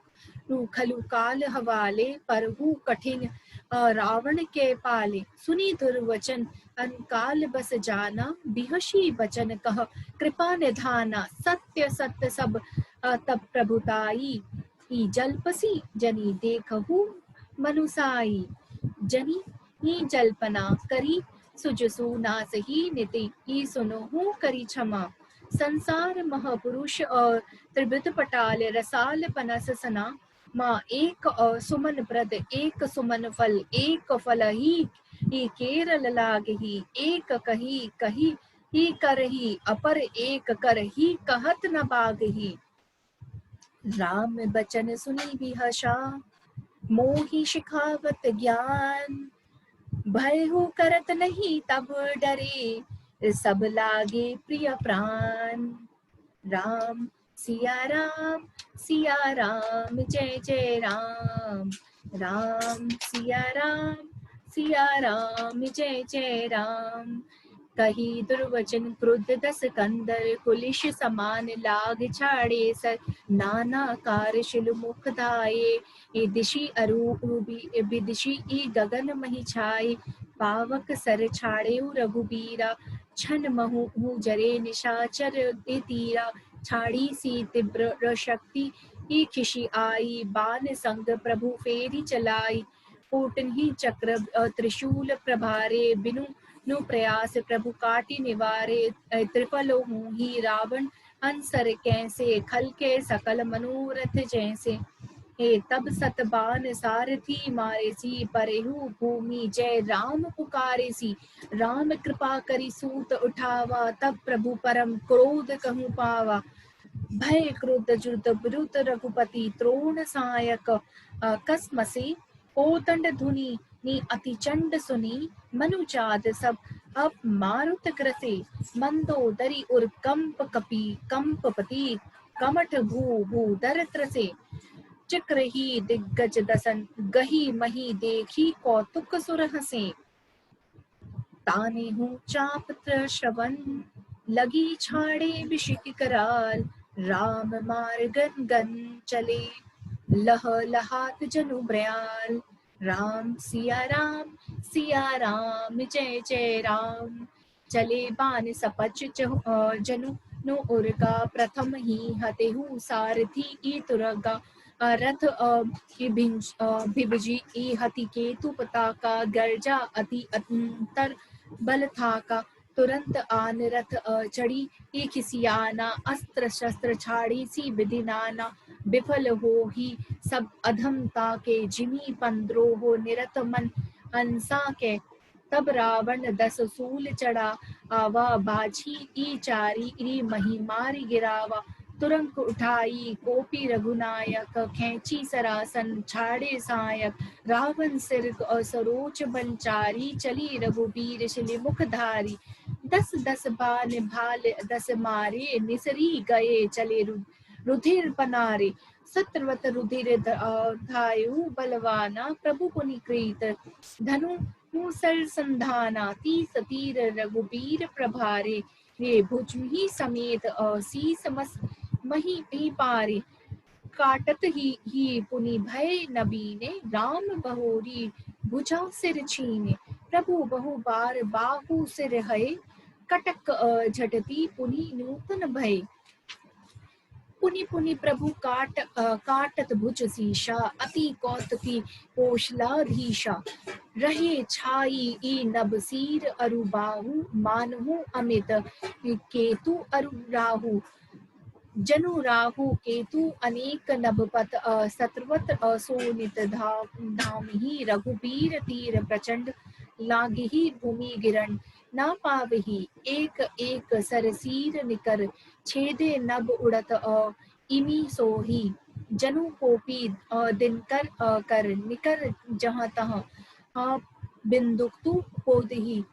खलु काल हवाले, परहु कठिन रावण के पाले। सुनी दुर्वचन अनकाल बस जाना, बिहसी बचन कह कृपा निधाना। सत्य सत्य सब तब प्रभुताई, जलपसी जनी देखहु मनुसाई। जनी ही जल्पना करी, सुजसु नासही नीति ही सुनहु करी क्षमा। संसार महापुरुष और त्रिवृत पटाल, रसाल पनस सना। माँ एक सुमन प्रद एक सुमन फल, एक फल ही केरल लागही। एक कही कही ही करही, अपर एक कर ही कहत न बागही। राम बचन सुनी बिहसा, मोहि शिखावत ज्ञान। भयहु करत नहीं तब डरे, सब लागे प्रिय प्राण। राम सिया राम जय जय राम। राम सिया राम जय जय राम। कही दुर्वचन क्रुद्ध दस कंदर, कुलिश समान लाग छाड़े सर। नाना कार शिल मुख धाये, ए दिशि अरू विदिशि ई गगन मही छाए। पावक सर छाड़े रघुबीरा, छन महु जरे निशाचर ए तीरा। छाड़ी सी तीव्र शक्ति ही खिशी आई, बान संग प्रभु फेरी चलाई। कोटन ही चक्र त्रिशूल प्रभारे, बिनु नु प्रयास प्रभु काटी निवारे। त्रिपलो ही रावण अंसर कैसे, खल के सकल मनोरथ जैसे। हे तब सतबान सारथी मारे सी, परेहु भूमि जय राम पुकारे सी। राम कृपा करी सूत उठावा, तब प्रभु परम क्रोध कहूँ पावा। भय क्रोध जुत ब्रुत रघुपति, त्रोण सायक कसमसी। कोतंड धुनि नी अति चंड सुनी, मनुचाद सब अब मारुत ग्रसे। मंदोदरी उर कंपपति, कमठ भू दर त्रसे। चक्र ही दिग्गज दसन, गही मही देखी कौतुक सुर हसे। ताने हूँ चाप श्रवण, लगी छाड़े विषिक कराल। राम मार गन गन चले, लह लहात जनु ब्रयाल। राम सिया राम जय जय राम। चले बान सपच जनु नु उर्गा, प्रथम ही हतेहु सारथी ई तुरगा। रथ भिभजी ई हति केतु पताका, गर्जा अति अंतर बल था का। तुरंत आन रथ चढ़ी ही खिसियाना, अस्त्र शस्त्र छाड़ी सी विधि नाना। विफल हो ही सब अधमता के, जिमी पंद्रो हो निरत मन हंसा के। तब रावण दस सूल चढ़ा आवा, बाजी ई चारी ई मही मारी गिरावा। तुरंत उठाई कोपी रघुनायक, खेची सरासन छाड़े सायक। रावण सिर सरोच बलचारी, चली रघुबीर शिल मुख धारी। दस दस बान भाल दस मारे, निसरी गए चले रुधिर पनारे। सत्रवत रुधिर धायु बलवाना, प्रभु पुनि कृत धनु सर संधाना। तीस तीर रघुबीर प्रभारे, ये भुजहि समेत शीस मही पारे। काटत ही पुनि भय नबीने, राम बहोरी भुजा सिर छीने। प्रभु बहु बार बाहु सिर हय, कटक झटती पुनि नूतन भय। पुनि पुनि प्रभु काटत भुज सीसा, अति कौतुकी कौशलाधीशा। रहे छाई ई नभ सीर अरुबाहु मानहु अमित केतु अरुराहु जनु राहु केतु अनेक नभपत सत्रवत सोनित धाम ही रघुबीर तीर प्रचंड लागिही भूमि गिरन ना पावही एक एक सरसीर निकर छेदे नभ उड़त इमी सोही जनु कोपी दिनकर कर निकर जहाँ तहाँ बिंदुक्तु पोदही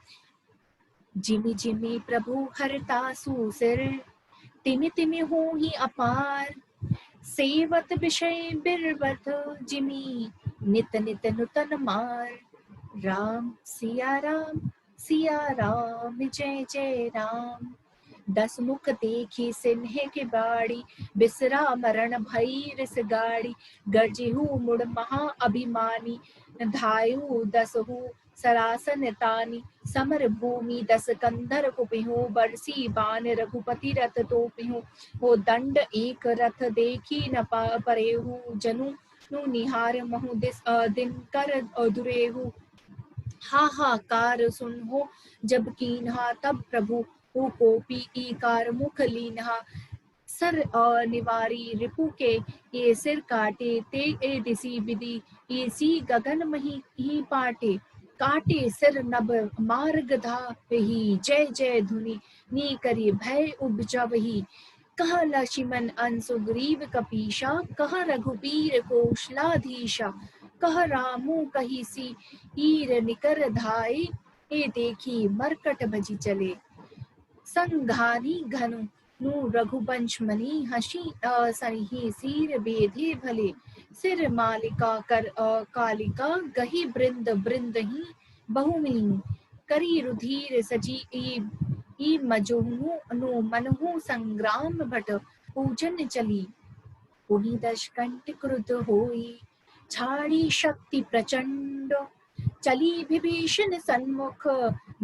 जिमि जिमि प्रभु हरतासु सिर तिमि तिमि हो ही अपार सेवत विषय बिरबत जिमि नित नित नुतन मार राम सिया राम जय जय राम दस मुख देखी सिन्हे की बाड़ी बिसरा मरण भई रिस गाड़ी गर्जिहु मुड़ महा अभिमानी धायु दसहु सरासन तानी समर भूमि दस कंधर कुपिहु बरसी बान रघुपति रथ तोपिहु हो दंड एक रथ देखी न परेहु जनु नु निहार महु दिन कर दुरेहु हाहाकार सुनहो जब कीन्हा तब प्रभु कोपी ईकार मुख लीन्हा सर निवारी रिपु के ये सिर काटे ते ए दिसी विधि ये सी गगन मही ही पाटे काटे सिर नभ मार्ग धा वही जय जय धुनि नी करी भय उपजवही कह लक्ष्मण अंसुग्रीव कपीशा कह रघुबीर कौशलाधीशा कह रामू कही सी ईर निकर धाय ए देखी मरकट भजी चले संघानी घनु नु रघुवंश मनी हसी सही सीर बेधे भले सिर मालिका कर कालिका गही बृंद बृंद ही बहुमिनी करी रुधिर सजी ई मजोहु नु मनहु संग्राम भट पूजन चली पुनि दशकंठ क्रुद्ध होई छाड़ी शक्ति प्रचंड चली विभीषण सन्मुख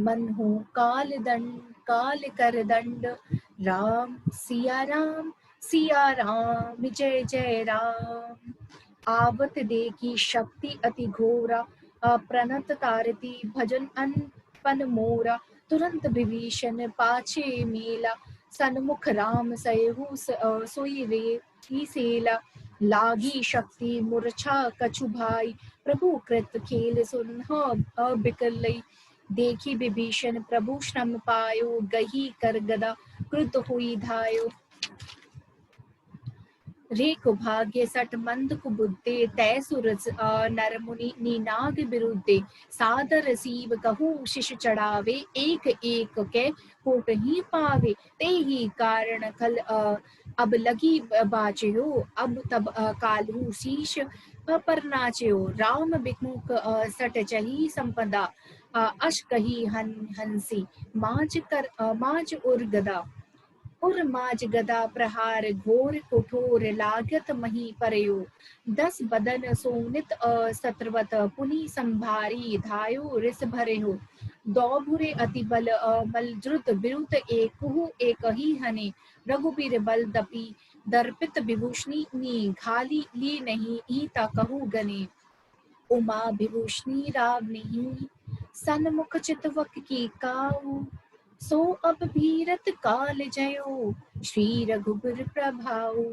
मनहु काल कर दंड राम सिया राम जय जय राम आवत देखी शक्ति अति घोरा प्रणत तारती भजन अनपन मोरा तुरंत विभीषण पाछे मेला सन्मुख राम सयहु सोई रे ही सेला लागी शक्ति मूर्छा कछु भाई प्रभु कृत खेल सुनह बिकल लई देखी विभीषण प्रभु श्रम पायो गही कर गदा कृत हुई धायो रे को भाग्य सट मंद को बुद्धे तय सुरज नर मुनि नीनाग बिरुद्धे सादर सीव कहू शिष चढ़ावे एक एक के कोट ही पावे ते ही कारण खल अब लगी बाचयो अब तब कालू शीश पर नाचयो राम बिमुख सट चही संपदा अश कही हंसी माज उर गदा उर माज गदा प्रहार घोर कठोर लागत मही परयो 10 बदन सोनित सत्रवत पुनि संभारी धायो रिस भरे हो दौभुरे अति बल बलद्रुत बिरुत एकहु एक ही हने रघुबीर बल दपी दर्पित विभूषणी नी घाली ली नहीं ही ता कहु गने उमा विभूषणी राव नहीं सन्मुख चितवक की काऊ सो अब भीरत काल जयो श्री रघुबर प्रभाऊ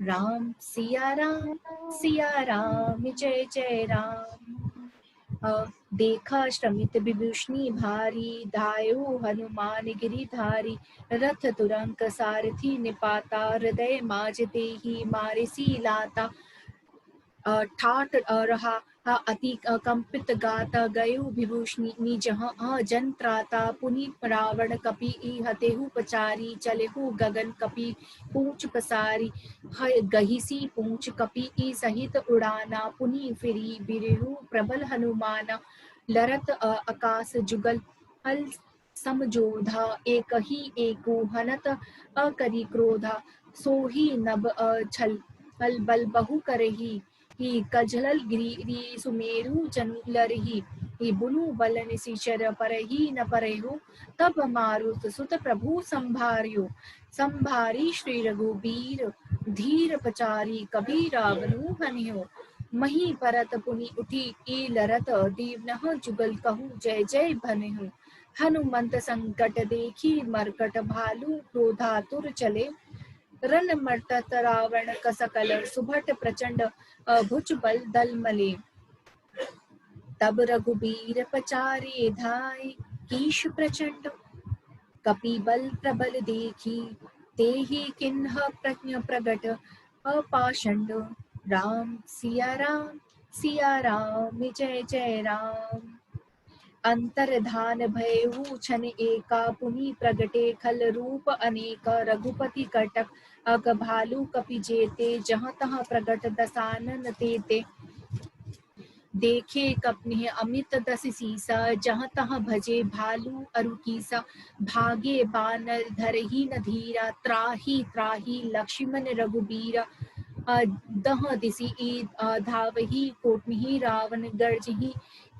राम सिया राम जय जय राम देखा श्रमित विभूषणी भारी धायो हनुमान गिरिधारी रथ तुरंक सारथी निपाता हृदय माज देहि मारिसी लाता ठाट रहा अति कंपित गाता गयो विभूषणी जहाँ जन त्राता पुनि रावण कपि हतेहु पचारी चलेहु गगन कपि पूछ पसारी गहिसी पूछ कपि सहित उड़ाना पुनि फिरी बिरेहु प्रबल हनुमाना लरत आकाश जुगल हल समझोधा एक ही एको हनत अकरी क्रोधा सोही नभ छल हल बल बहु करही ही कजलल गिरी सुमेरु चनुलरही ही बुनु बल निशिचर परही न परेहु तब मारुत सुत प्रभु संभार्यो संभारी श्री रघुबीर धीर पचारी कभी रावनु हन्यो मही परत पुनि उठी ई लरत दीवनह जुगल कहूँ जय जय भनहु हनुमंत संकट देखी मरकट भालू क्रोधातुर चले रन मर्तत रावण कसकल सुभट प्रचंड भुज बल दल मले तब रघुबीर पचारे धाय कीश प्रचंड कपि बल प्रबल देखी तेहि किन्ह प्रज्ञ प्रगट अपाषंड राम सिया राम जय जय राम अंतर्धान भयउ छन एका पुनि प्रगटे खल रूप अनेक रघुपति कटक अग भालू कपि जेते जहाँ तहाँ प्रगट दसानन तेते देखे कपनि अमित दस सीसा जहाँ तहाँ भजे भालू अरु कीसा भागे बानर धरहि न धीरा त्राहि त्राहि लक्ष्मण रघुबीरा दह दिसि धावहि कोटहि रावण गर्जहि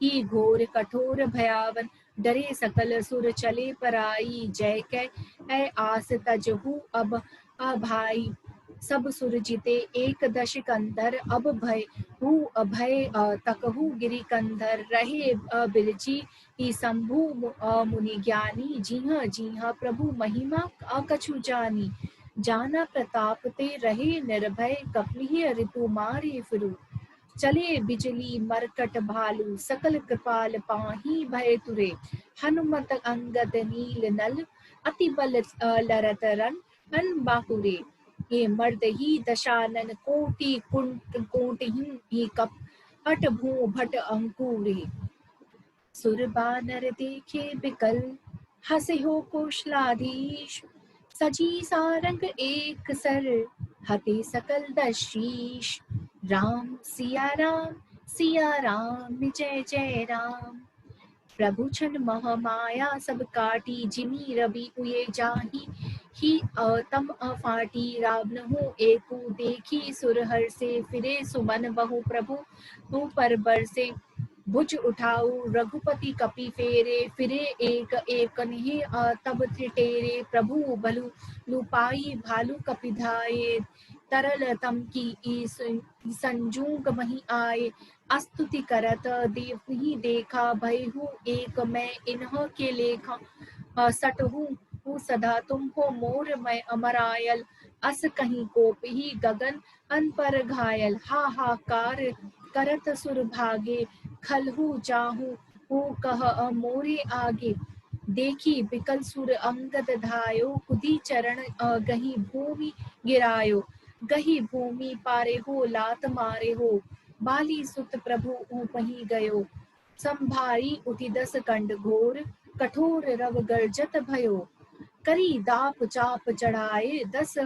ही घोर कठोर भयावन डरे सकल सुर चले पराई जय कै आस तजहु अब भाई सब सुर जिते एक दश कंधर अब भय हु अभय तकहु गिरि कंधर रहे बिरजी ही शंभु मुनि ज्ञानी जीह प्रभु महिमा अकछु जानी जाना प्रताप ते रहे निर्भय कपि रिपु मारे फिरु चले बिजली मरकट भालू सकल कृपाल पाही भय तुरे हनुमत अंगद नील नल अति बल लरत रन बाहुरे ये मर्द ही दशानन कोटि कोट ही कप अट भू भट अंकुरे सुर बानर देखे बिकल हसे हो कोशलाधीश सजी सारंग एक सर हते सकल दशीष राम सिया राम जय जय राम प्रभु छन महामाया सब काटी जिमी रवि उये जाही ही तम अफाटी रावण हो एकु देखी सुरहर से फिरे सुमन बहु प्रभु तू पर बरसे भुज उठाऊ रघुपति कपि फेरे फिरे एक एक निहि तब त्रिटेरे प्रभु बलु लुपाई भालू कपि धाये तरल तम की संजूग मही आए अस्तुति करत देवहि देखा भयहु एक मैं इन्ह के लेखा सटहु हूँ सदा तुम हो मोर मैं अमरायल अस कहीं कोपहि गगन अन पर घायल हाहाकार करत सुर भागे खलहु जाहु हूँ कह मोरे आगे देखी बिकल सुर अंगद धायो कुदी चरण गही भूमि गिरायो गही भूमि पारे हो लात मारे हो बाली सुत प्रभु ऊपही गयो संभारी उठि दस कंड घोर कठोर रव गर्जत भयो करी दाप चाप चढ़ाए दस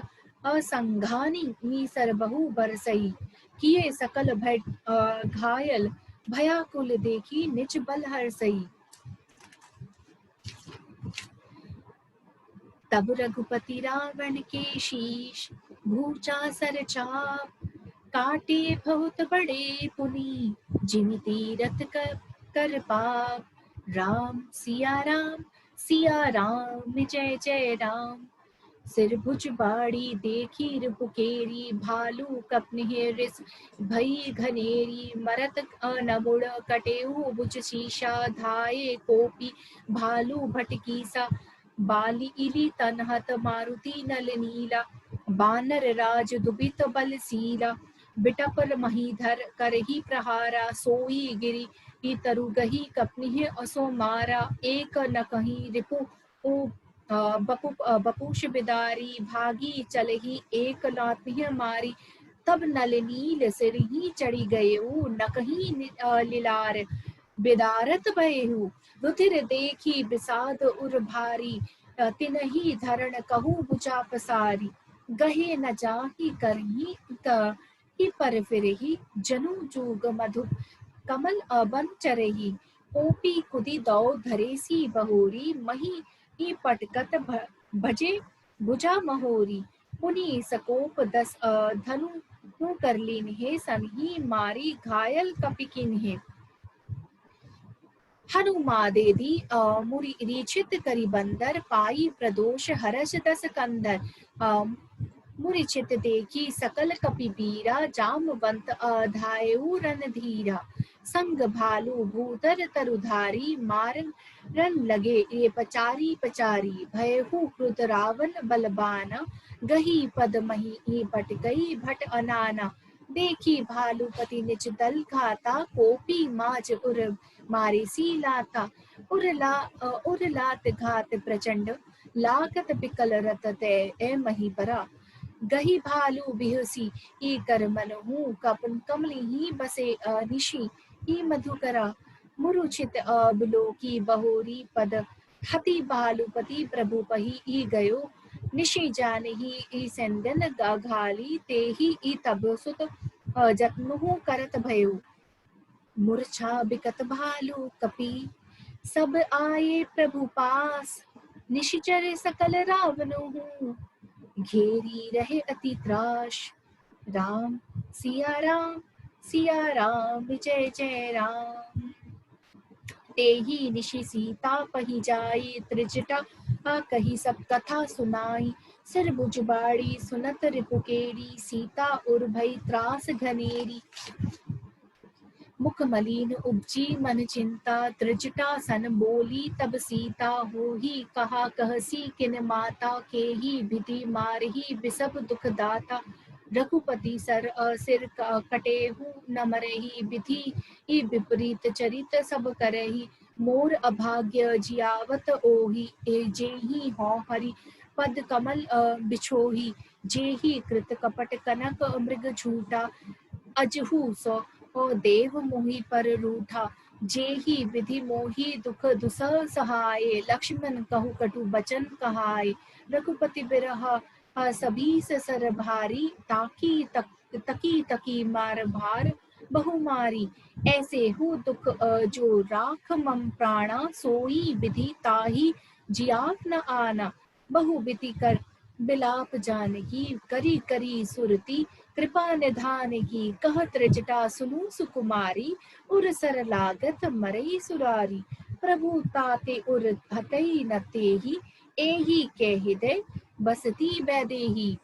असंघानी मीसर बहु बरसई किए सकल भय घायल भयाकुल देखी निज बल हरसई तब रघुपति रावण के शीश भूचा सर चाप काटे बहुत बड़े पुनि जिमि तीरथ कर पाप राम सिया राम जय जय राम सिर भुज बाड़ी देखी रिपुकेरी भालू कपनि रिस भई घनेरी मरत नमुड़ कटेऊ भुज शीशा धाये कोपी भालू भटकीसा बाली इली तनहत मारुति नल नीला बानर राज दुबित बल सीला बिटपर महीधर करही प्रहारा सोई गिरी ही तरु गही कपनि असो मारा एक न कहीं रिपु बपुष बिदारी भागी चलही एक लातिह मारी तब नल नील सिर ही चढ़ी गयेऊ न कहीं लिलार बिदारत भयेहू रुधिर देखी बिसाद उर भारी तिनहि धरण कहू बुझा पसारी गहे न जाहि करही ही पर फिरही जनु जोग मधु कमल बन चरही ओपी कुदी दौ धरेसी बहोरी मही ही पटकत भजे भुजा महोरी पुनि सकोप दस धनु कर लीन्हे सनही मारी घायल कपिकिन्हे हनुमादेदी मुरि रीछित करी बंदर पाई प्रदोष हरष दस कंदर मुरिचित देखी सकल कपिबीरा, जामवंत अधायु रणधीरा। संग भालू भूधर तरुधारी, मारन रन लगे ये पचारी पचारी। भयहु क्रुत रावण बलबाना, गही पद मही ये पट गई भट अनाना। देखी भालूपति निज दल घाता, कोपी माज उर मारे सी लाता। उर लात घात प्रचंड, लागत बिकल रत ते ए मही परा। गही भालू बिहसी ई कर मनहु, कपन कमली ही बसे निशी ई मधुकरा। मुरुचित बिलोकी बहोरी पद, हति भालुपति प्रभु पही ई गयो। निशी जानही ई सेंदन घाली, तेही ई तब सुत जत्नुहु करत भयो। मूर्छा बिकट भालू कपि, सब आए प्रभु पास। निशिचर सकल रावणहु, घेरी रहे अति त्रास। राम सिया राम जय जय राम। तेहि निशि सीता पही जाई, त्रिजटा कही सब कथा सुनाई। सिर भुज बाड़ी सुनत रिपुकेरी, सीता उर भई त्रास घनेरी। मुख मलिन उपजी मन चिंता, त्रिजटा सन बोली तब सीता। होहि कहा कहसी किन माता, केहि विधि मारही बिसब दुख दाता। रघुपति सिर कटेहु न मरही, विधि ई विपरीत चरित सब करही। मोर अभाग्य जियावत ओहि, जेहि हों हरि पद कमल बिछोही। जेहि कृत कपट कनक मृग झूठा, अजहु सो देव मोहि पर रूठा। जेहि विधि मोहि दुख दुसह सहाय, लक्ष्मण कहु कटु बचन कहाय। रघुपति बिरह सभीस सर भारी, तकी तकी मार भार बहु मारी। ऐसे हु दुख जो राख मम प्राणा, सोई विधि ताहि जियाक न आना। बहु विधि कर बिलाप जानकी, करी करी सुरती कृपा निधान की। कहत त्रिजटा सुनु सुकुमारी, उर सर लागत मरई सुरारी। प्रभु ताते उर हतई न तेहि, एहि के हृदय बसती बैदेही।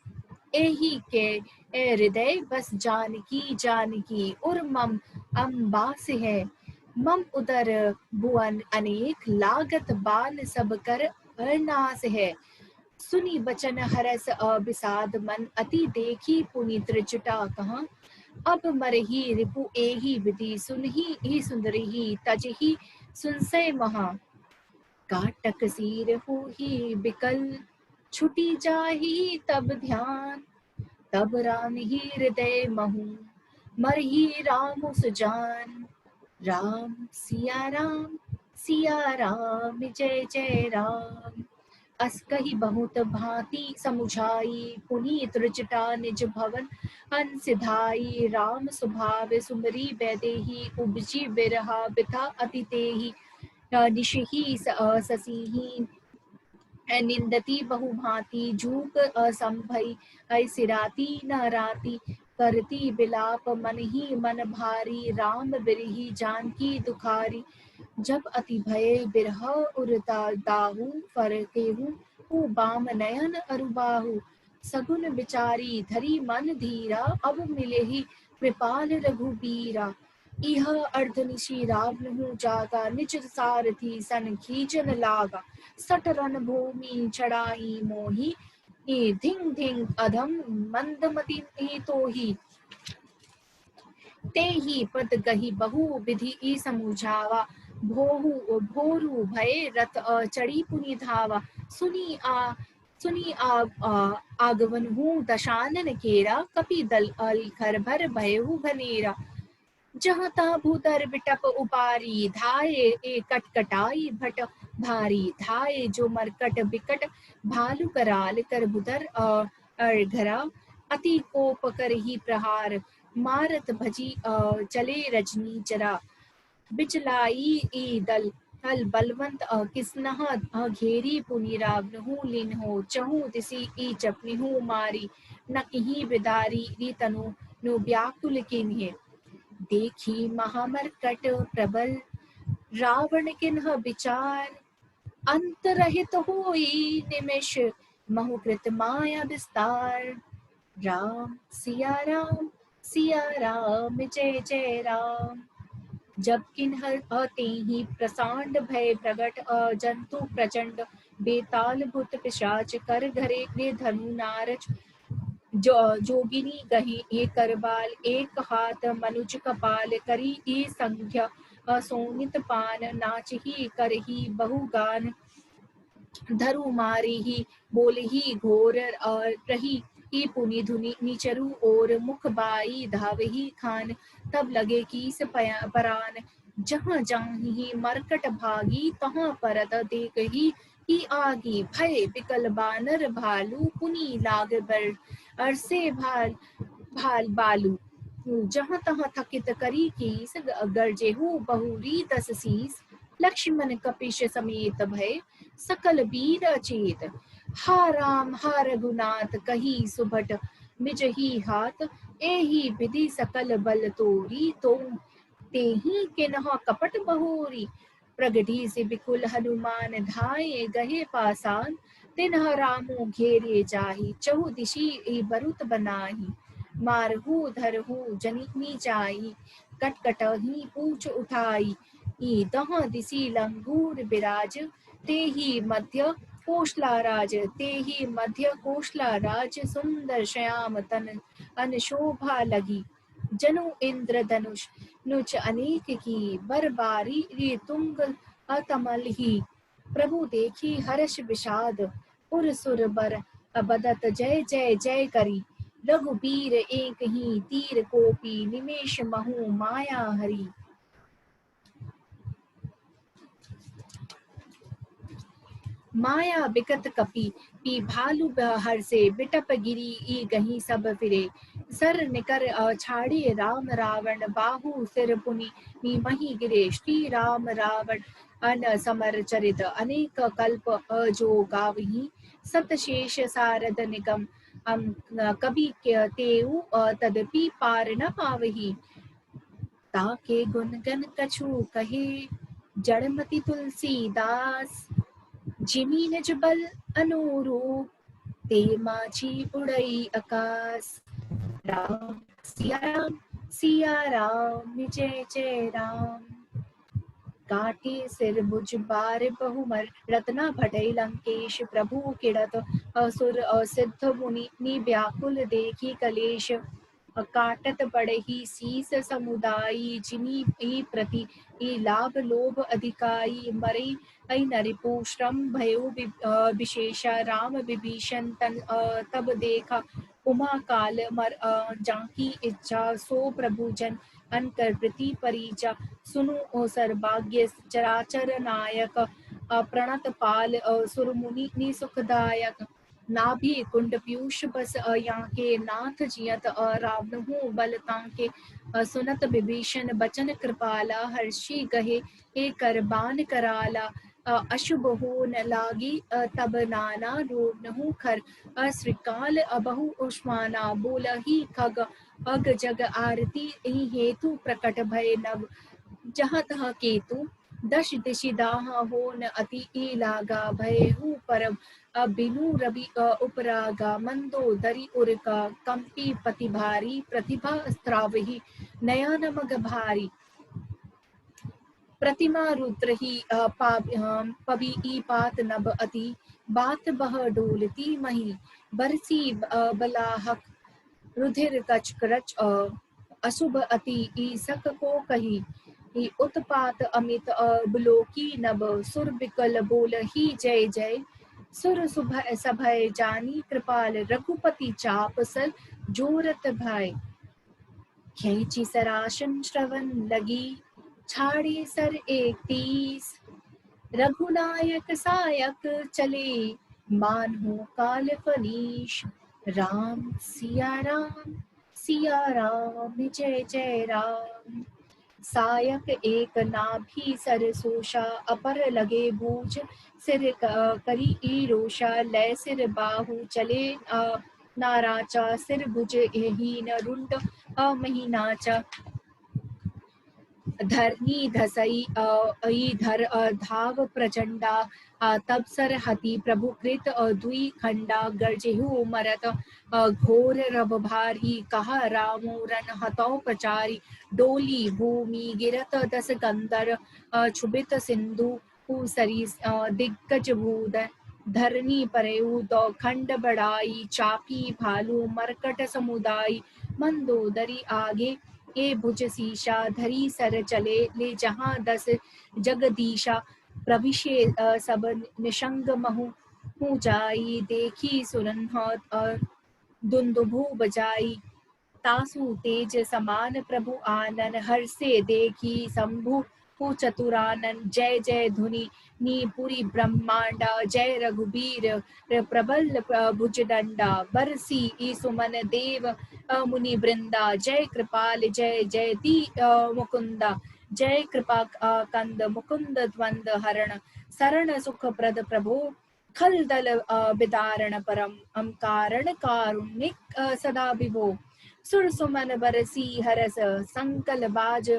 एहि के हृदय बस जानकी जानकी, उर मम अम्बास है। मम उदर भुवन अनेक, लागत बाल सब कर अरनास है। सुनी बचन हरस विषाद मन, अति देखी पुनि त्रिजटा कहा। अब मरही रिपु एहि विधि, सुनहि ही सुंदरही तजहि सुनसै महा। काटक सिर होहि बिकल, छुटी जाहि तब ध्यान। तब राम ही हृदय महु, मरहि राम सुजान। राम सिया राम जय जय राम। अस कही बहुत भांति समुझाई, पुनीत त्रिजटा निज भवन सिधाई। राम स्वभाव सुमरी बैदेही, उपजी बिरहा बिथा अति तेहि। निशिहि ससीहि निंदती बहु भांति, झूक असंभई सिराती न राती। करती बिलाप मन ही मन भारी, राम बिरही जानकी दुखारी। जब अति भय बिरह उरता दाहू, फरकेहू बाम नयन अरुबाहु। सगुन विचारी धरी मन धीरा, अब मिले ही कृपाल रघुबीरा। इह अर्धनिशि रावणहु जागा, निज सारथी सन खींचन लागा। सठ रन भूमि चढ़ाई मोही, धिंग धिंग अधम मंदमति तोही। तेहि पद गही बहु विधि ई समुझावा, भोरु भय रथ चढ़ी पुनि धावा। सुनी आगवन हूँ दशानन केरा, कपि दल खर भर भयहु घनेरा। जहाँ तहाँ भूतर बिटप उपारी, धाये ए कटकटाई भट भारी। धाये जो मरकट बिकट भालू कराल, कर बुदर घरा अति कोप कर ही प्रहार। मारत भजी चले रजनी चरा, बिचलाई ई दल हल बलवंत किसनह घेरी। पुनि रावणहु लिन्हो, चहु दिसि ई चपनिहु मारी। न कहीं बिदारी री तनु नु व्याकुल किन्हे। देखी महामरकट प्रबल, रावण किन्ह विचार। अंतरहित होई निमिष, महु कृत माया विस्तार। राम सिया राम जय जय राम। जब किन्हर ते ही प्रसांड भय प्रगट जंतु प्रचंड बेताल भूत पिशाच कर घरे वे धनु नारच जोगिनी गही ये करबाल एक हाथ मनुज कपाल करी ये संख्या सोनित पान नाच ही कर ही बहुगान धरु मारी ही बोल ही घोर और रही ही पुनि धुनि नीचरु और मुख बाई धावही खान तब लगे कीस परान जहाँ जाहि मरकट भागी तहाँ परत देख ही आगी भय बिकल बानर भालू पुनि लाग बर अरसे भाल भाल बालू जहाँ तहाँ थकित करी कीस गर्जेहू बहुरी दस सीस लक्ष्मण कपिश समेत भय सकल वीर अचेत हा राम हा रघुनाथ कही सुभट निज ही हाथ एहि विधि सकल बल तोरी तो तेहि किन्ह कपट बहोरी प्रगति से बिकुल हनुमान धाये गहे पासान तिन्ह रामो घेरे जाहि चहु दिशि बरुत बनाही मारहू धरहू जनिनी जाई कटकटही पूछ उठाई दह दिशि लंगूर बिराज तेहि मध्य कोशलाराज तेहि मध्य कोशलाराज सुंदर श्याम तन अन शोभा लगी जनु इंद्र धनुष नुच अनेक की बरबारी रे तुंग अतमल ही प्रभु देखी हर्ष विषाद उर सुर बर बदत जय जय जय करी रघुबीर एक ही तीर कोपी निमेष महु माया हरी। माया बिकट कपि पी भालू हर से बिटप गिरी ई गही सब फिरे सर निकर छाड़े राम रावण बाहु सिर पुनि मही गिरे श्री राम रावण अन समर चरित अनेक कल्प जो गावही सत शेष सारद निगम कवि तेऊ तदपि पार न पावही ताके गुण गन कछु कहे जड़मति तुलसीदास जिमी निज बल अनुरूप ते माझी उड़ई आकाश। राम सिया राम जय जय राम। काटे सिर भुज बार बहुमर रत्ना भटई लंकेश प्रभु किड़त असुर सिद्ध मुनि व्याकुल देखी कलेश काटत बढ़ही सीस समुदायी जिनी प्रति लाभ लोभ अधिकाई मरई नरिपु श्रम भयो विशेषा राम विभीषण तब देखा उमा काल मर जाकी इच्छा सो प्रभु जन अनकर प्रति परिचा सुनु ओ सर्भाग्य चराचर नायक प्रणत पाल सुरमुनि नि सुखदायक नाभि कुंड पीयूष बस यांके नाथ जियत रावणहु बल तांके सुनत विभीषण बचन कृपाला हर्षि गहे हे करबान कराला अशुभ हो न लागी तब नाना रोनहु खर श्रीकाल अबहु उष्माना बोलहि खग अग जग आरती हेतु प्रकट भय नव जहाँ तहाँ केतु दश दिशि दाह होन अति लागा भयहु परम बिनु रवि उपरागा मंदोदरी उरका कंपी पति भारी प्रतिभा स्त्रावही नयन मग भारी प्रतिमा रुद्र ही पवी पात नभ अति बात बह डोलती मही बरसी बलाहक रुधिर कच करच अशुभ अति ईसक को कही उत्पात अमित बुलोकी नभ सुर बिकल बोल ही जय जय सुर सुभय सभय जानी कृपाल रघुपति चाप सल जोरत भाई खींची सराशन श्रवण लगी छाड़ी सर 31 रघुनायक सायक चले मानहु काल फनीश राम सिया राम जय जय राम। सायक एक नाभि सर सोषा अपर लगे बूझ सिर करी ईरोषा लय सिर बाहु चले नाराचा सिर भुज हीन रुंड महीनाचा धरनी धसई धर धाव प्रचंडा तब सर हति प्रभु कृत दुई खंडा गर्जेहु मरत घोर रब भारी कहा रामो रन हतौ प्रचारी डोली भूमि गिरत दस कंदर क्षुभित सिंधु सरी दिग्गज भूद धरनी परेऊ दो खंड बढ़ाई चापी भालू मरकट समुदाय मंदोदरी आगे ये भुज सीसा धरी सर चले ले जहाँ दस जगदीशा प्रविशे सब निशंग महु हूँ जाई देखी सुरन्ह दुंदुभु बजाई तासु तेज समान प्रभु आनन हर से देखी शंभु हु चतुरानन जय जय धुनि नीपुरी ब्रह्मांडा जय रघुबीर प्रबल भुजदंडा बरसी ईसुमन देव मुनि वृंदा जय कृपाल जय जयति मुकुंदा जय कृपा कंद मुकुंद द्वंद हरण शरण सुख प्रद प्रभो खल दल बिदारण परम कारण कारुणिक सदा विभो सुर सुमन बरसी हरस संकल बाज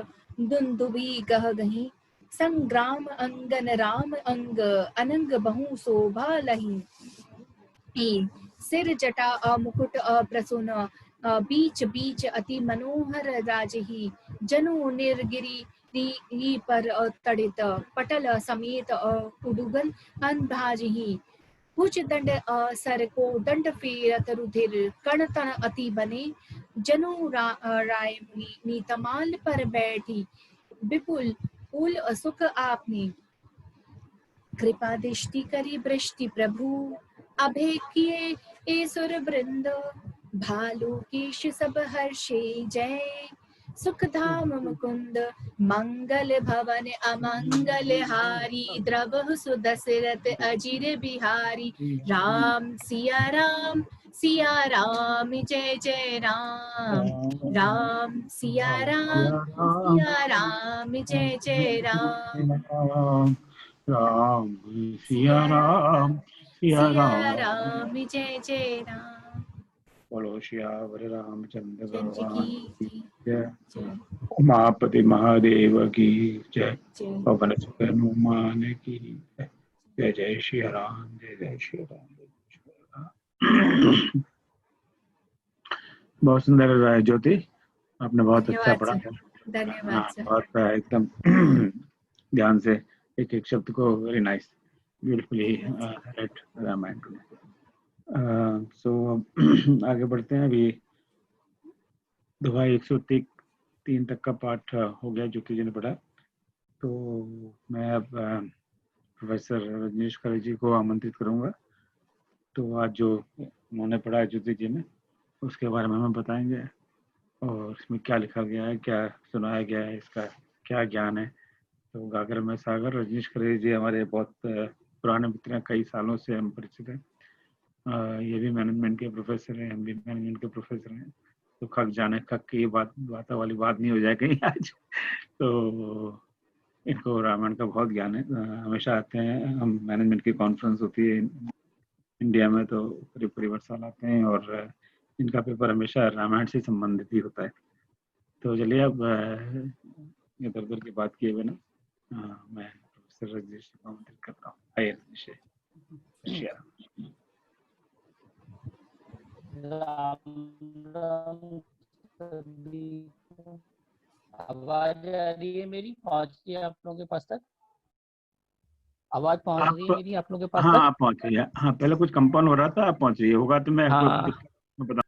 दुंदुबी गह गही संग्राम अंगन राम अंग अनंग बहु शोभा लही सिर जटा मुकुट प्रसुन बीच बीच अति मनोहर राजही जनु निर्गिरी पर तड़ित पटल समेत उडुगल अनभाजही कुछ दंड सर को दंड फेरत रुधिर कण तन अति बने जनु राय मुनि नीतमाल पर बैठी विपुल उल सुख आपने कृपा दृष्टि करी वृष्टि प्रभु अभय किए ए सुर वृंद भालू केश सब हर्षे जय सुख धाम मुकुंद मंगल भवन अमंगल हारी द्रव सुदशरथ अजिर बिहारी राम सिया राम जय जय राम राम सिया राम जय जय राम राम सिया राम जय जय राम बोलो श्यावर रामचंद्र जय भगवान की की जय। जय उमापति महादेव की जय। जय पवन सुत हनुमान की जय। जय जय श्री राम जय जय श्री राम जय जय श्री राम। बहुत सुंदर रहा है ज्योति, आपने बहुत अच्छा पढ़ा। धन्यवाद सर। बहुत एकदम ध्यान से एक एक शब्द को very nice beautifully read Ramayan. So आगे बढ़ते हैं। अभी दोहा 103 तक का पाठ हो गया ज्योति जी ने पढ़ा। तो मैं अब प्रोफेसर रजनीश खरे जी को आमंत्रित करूंगा। तो आज जो उन्होंने पढ़ा है ज्योति जी ने, उसके बारे में हमें बताएंगे और इसमें क्या लिखा गया है, क्या सुनाया गया है, इसका क्या ज्ञान है। तो गागर में सागर रजनीश खरे जी हमारे बहुत पुराने मित्र हैं, कई सालों से हम परिचित हैं। ये भी मैनेजमेंट के प्रोफेसर हैं, हम भी मैनेजमेंट के प्रोफेसर हैं। तो खक जाने खक की बात वाली बात नहीं हो जाए कहीं आज। तो इनको रामायण का बहुत ज्ञान है। हमेशा आते हैं, हम मैनेजमेंट की कॉन्फ्रेंस होती है इंडिया में, तो करीब करीब हर साल आते हैं और इनका पेपर हमेशा रामायण से संबंधित ही होता है। तो चलिए अब इधर उधर की बात किए बिना मैं प्रोफेसर रजनीश को आमंत्रित करता हूँ। आइए रजनीश। आवाज आ रही है मेरी? पहुंच रही है आप लोगों के पास तक? आवाज पहुंच रही है मेरी आप लोगों के पास तक? आप पहुंच रही है। हाँ, पहले कुछ कंपाउंड हो रहा था, आप पहुंच रही है। होगा तो मैं बता।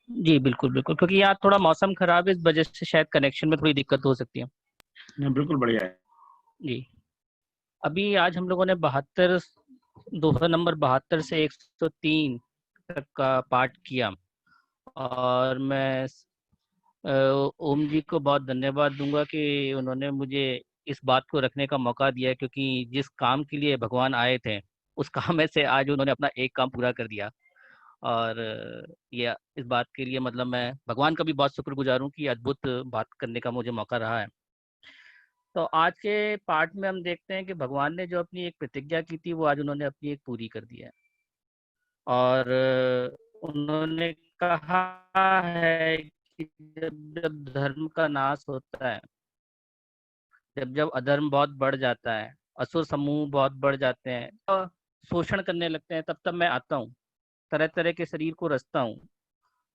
जी बिल्कुल बिल्कुल, क्योंकि यहाँ थोड़ा मौसम खराब है, इस वजह से शायद कनेक्शन में थोड़ी दिक्कत हो सकती है। बिल्कुल बढ़िया है जी। अभी आज हम लोगों ने 72 दोहा नंबर 72 से 103 तक का पाठ किया और मैं ओम जी को बहुत धन्यवाद दूंगा कि उन्होंने मुझे इस बात को रखने का मौका दिया, क्योंकि जिस काम के लिए भगवान आए थे उस काम में से आज उन्होंने अपना एक काम पूरा कर दिया। और ये इस बात के लिए मतलब मैं भगवान का भी बहुत शुक्रगुजार हूँ कि अद्भुत बात करने का मुझे मौका रहा है। तो आज के पाठ में हम देखते हैं कि भगवान ने जो अपनी एक प्रतिज्ञा की थी वो आज उन्होंने अपनी एक पूरी कर दी है। और उन्होंने कहा है कि जब धर्म का नाश होता है जब जब अधर्म बहुत बढ़ जाता है, असुर समूह बहुत बढ़ जाते हैं और शोषण करने लगते हैं, तब तब मैं आता हूँ, तरह तरह के शरीर को रचता हूँ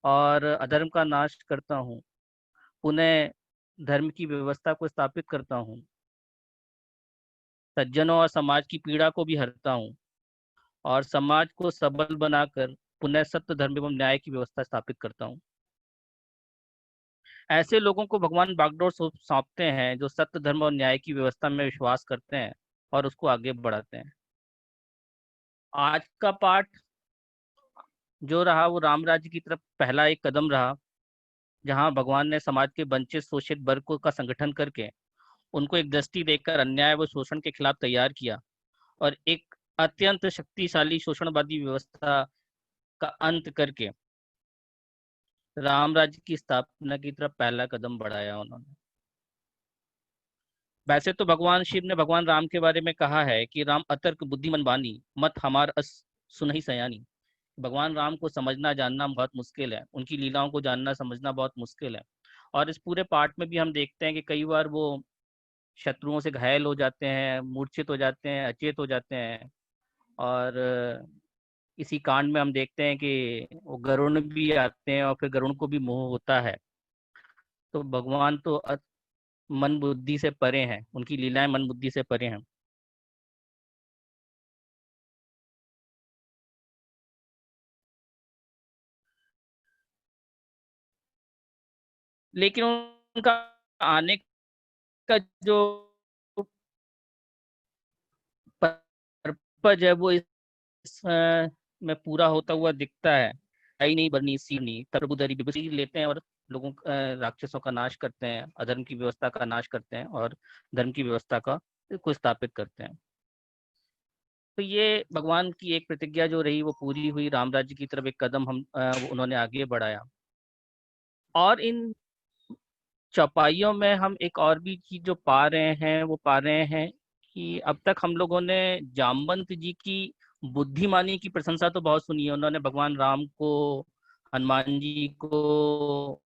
और अधर्म का नाश करता हूँ, पुनः धर्म की व्यवस्था को स्थापित करता हूँ, सज्जनों और समाज की पीड़ा को भी हरता हूँ और समाज को सबल बनाकर पुनः सत्य, धर्म एवं न्याय की व्यवस्था स्थापित करता हूँ। ऐसे लोगों को भगवान बागडोर सौंपते हैं जो सत्य, धर्म और न्याय की व्यवस्था में विश्वास करते हैं और उसको आगे बढ़ाते हैं। आज का पाठ जो रहा वो राम राज्य की तरफ पहला एक कदम रहा, जहां भगवान ने समाज के वंचित शोषित वर्ग का संगठन करके उनको एक दृष्टि देकर अन्याय व शोषण के खिलाफ तैयार किया और एक अत्यंत शक्तिशाली शोषणवादी व्यवस्था का अंत करके राम राज्य की स्थापना की तरफ पहला कदम बढ़ाया उन्होंने। वैसे तो भगवान शिव ने भगवान राम के बारे में कहा है कि राम अतर्क बुद्धिमन बानी, मत हमार अस सुनहि सयानी। भगवान राम को समझना जानना बहुत मुश्किल है, उनकी लीलाओं को जानना समझना बहुत मुश्किल है। और इस पूरे पाठ में भी हम देखते हैं कि कई बार वो शत्रुओं से घायल हो जाते हैं, मूर्छित हो जाते हैं, अचेत हो जाते हैं। और इसी कांड में हम देखते हैं कि वो गरुण भी आते हैं और फिर गरुण को भी मोह होता है। तो भगवान तो मन बुद्धि से परे हैं, उनकी लीलाएं मन बुद्धि से परे हैं। लेकिन उनका आने का जो पर्पज है वो इस में पूरा होता हुआ दिखता है। आई नहीं बरनी सी नहीं, प्रभुदरी विभूति लेते हैं और लोगों राक्षसों का नाश करते हैं, अधर्म की व्यवस्था का नाश करते हैं और धर्म की व्यवस्था को स्थापित करते हैं। तो ये भगवान की एक प्रतिज्ञा जो रही वो पूरी हुई, राम राज्य की तरफ एक कदम उन्होंने आगे बढ़ाया। और इन चौपाइयों में हम एक और भी चीज जो पा रहे हैं वो पा रहे हैं कि अब तक हम लोगों ने जामवंत जी की बुद्धिमानी की प्रशंसा तो बहुत सुनी है। उन्होंने भगवान राम को, हनुमान जी को,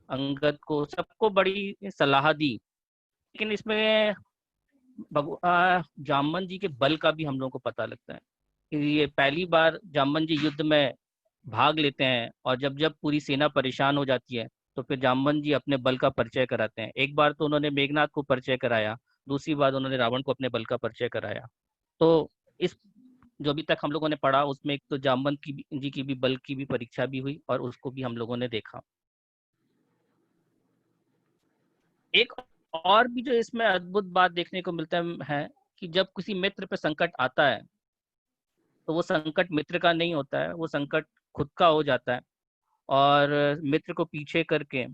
अंगद को, सबको बड़ी सलाह दी। लेकिन इसमें जामवंत जी के बल का भी हम लोगों को पता लगता है कि ये पहली बार जामवंत जी युद्ध में भाग लेते हैं और जब जब पूरी सेना परेशान हो जाती है तो फिर जामवंत जी अपने बल का परिचय कराते हैं। एक बार तो उन्होंने मेघनाथ को परिचय कराया, दूसरी बार उन्होंने रावण को अपने बल का परिचय कराया। तो इस जो अभी तक हम लोगों ने पढ़ा उसमें एक तो जामवंत जी की भी बल की भी परीक्षा भी हुई और उसको भी हम लोगों ने देखा। एक और भी जो इसमें अद्भुत बात देखने को मिलता है कि जब किसी मित्र पे संकट आता है तो वो संकट मित्र का नहीं होता है, वो संकट खुद का हो जाता है और मित्र को पीछे करके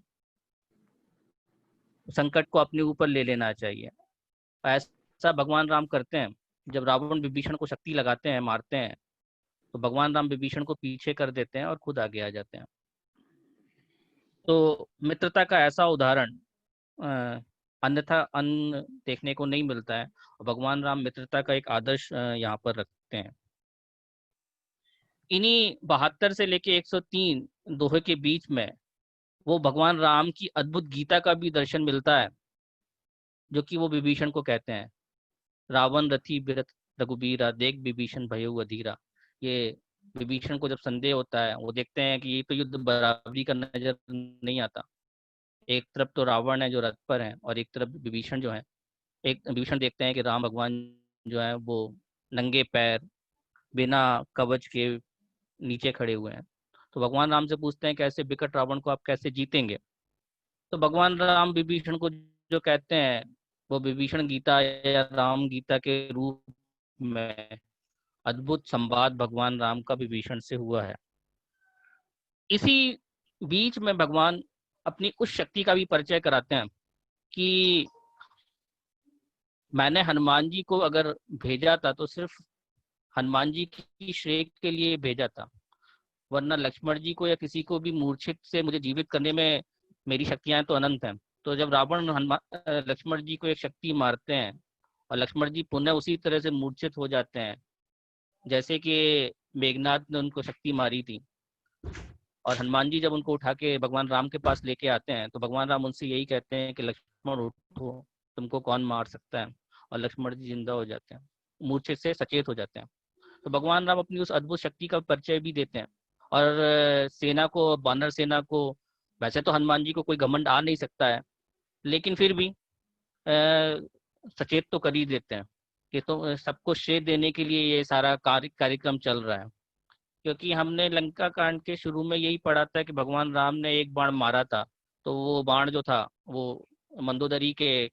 संकट को अपने ऊपर ले लेना चाहिए। ऐसा भगवान राम करते हैं। जब रावण विभीषण को शक्ति लगाते हैं, मारते हैं, तो भगवान राम विभीषण को पीछे कर देते हैं और खुद आगे आ जाते हैं। तो मित्रता का ऐसा उदाहरण अन्यथा अन्य देखने को नहीं मिलता है। भगवान राम मित्रता का एक आदर्श यहाँ पर रखते हैं। इन्हीं 72 से लेके 103 दोहे के बीच में वो भगवान राम की अद्भुत गीता का भी दर्शन मिलता है, जो कि वो विभीषण को कहते हैं, रावण रथी बिरथ रघुबीरा, देख विभीषण भयउ अधीरा। ये विभीषण को जब संदेह होता है, वो देखते हैं कि ये तो युद्ध बराबरी का नजर नहीं आता। एक तरफ तो रावण है जो रथ पर है और एक तरफ विभीषण जो है। एक विभीषण देखते हैं कि राम भगवान जो है वो नंगे पैर बिना कवच के नीचे खड़े हुए हैं। तो भगवान राम से पूछते हैं कैसे विकट रावण को आप कैसे जीतेंगे। तो भगवान राम विभीषण को जो कहते हैं वो विभीषण गीता या राम गीता के रूप में अद्भुत संवाद भगवान राम का विभीषण से हुआ है। इसी बीच में भगवान अपनी उस शक्ति का भी परिचय कराते हैं कि मैंने हनुमान जी को अगर भेजा था तो सिर्फ हनुमान जी की श्रेय के लिए भेजा था, वरना लक्ष्मण जी को या किसी को भी मूर्छित से मुझे जीवित करने में मेरी शक्तियां तो अनंत हैं। तो जब रावण लक्ष्मण जी को एक शक्ति मारते हैं और लक्ष्मण जी पुनः उसी तरह से मूर्छित हो जाते हैं जैसे कि मेघनाथ ने उनको शक्ति मारी थी, और हनुमान जी जब उनको उठा के भगवान राम के पास लेके आते हैं तो भगवान राम उनसे यही कहते हैं कि लक्ष्मण उठो, तुमको कौन मार सकता है। और लक्ष्मण जी जिंदा हो जाते हैं, मूर्छित से सचेत हो जाते हैं। तो भगवान राम अपनी उस अद्भुत शक्ति का परिचय भी देते हैं। और सेना को, वानर सेना को, वैसे तो हनुमान जी को कोई घमंड आ नहीं सकता है, लेकिन फिर भी सचेत तो कर ही देते हैं कि तो सबको श्रेय देने के लिए ये सारा कार्यक्रम चल रहा है। क्योंकि हमने लंका कांड के शुरू में यही पढ़ा था कि भगवान राम ने एक बाण मारा था, तो वो बाण जो था वो मंदोदरी के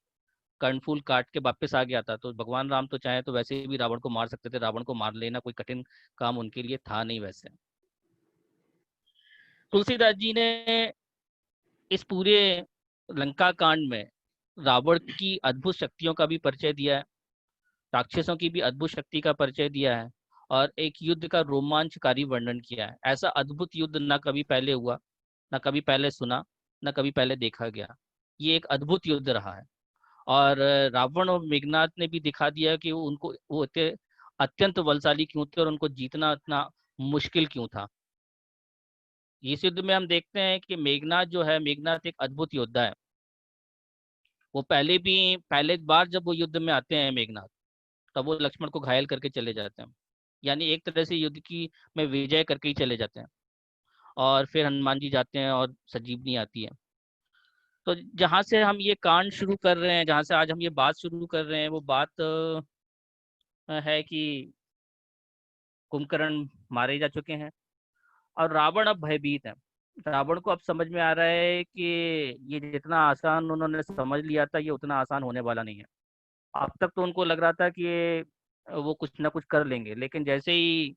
कर्णफूल काट के वापस आ गया था। तो भगवान राम तो चाहे तो वैसे भी रावण को मार सकते थे, रावण को मार लेना कोई कठिन काम उनके लिए था नहीं। वैसे तुलसीदास जी ने इस पूरे लंका कांड में रावण की अद्भुत शक्तियों का भी परिचय दिया है, राक्षसों की भी अद्भुत शक्ति का परिचय दिया है, और एक युद्ध का रोमांचकारी वर्णन किया है। ऐसा अद्भुत युद्ध ना कभी पहले हुआ, ना कभी पहले सुना, ना कभी पहले देखा गया। ये एक अद्भुत युद्ध रहा है। और रावण और मेघनाथ ने भी दिखा दिया कि वो इतने अत्यंत बलशाली क्यों थे और उनको जीतना इतना मुश्किल क्यों था। इस युद्ध में हम देखते हैं कि मेघनाथ जो है, मेघनाथ एक अद्भुत योद्धा है। वो पहले बार जब वो युद्ध में आते हैं मेघनाथ, तब वो लक्ष्मण को घायल करके चले जाते हैं। यानी एक तरह से युद्ध की में विजय करके ही चले जाते हैं। और फिर हनुमान जी जाते हैं और संजीवनी आती है। तो जहाँ से हम ये कांड शुरू कर रहे हैं, जहाँ से आज हम ये बात शुरू कर रहे हैं, वो बात है कि कुंभकर्ण मारे जा चुके हैं और रावण अब भयभीत है। रावण को अब समझ में आ रहा है कि ये जितना आसान उन्होंने समझ लिया था, ये उतना आसान होने वाला नहीं है। अब तक तो उनको लग रहा था कि वो कुछ ना कुछ कर लेंगे, लेकिन जैसे ही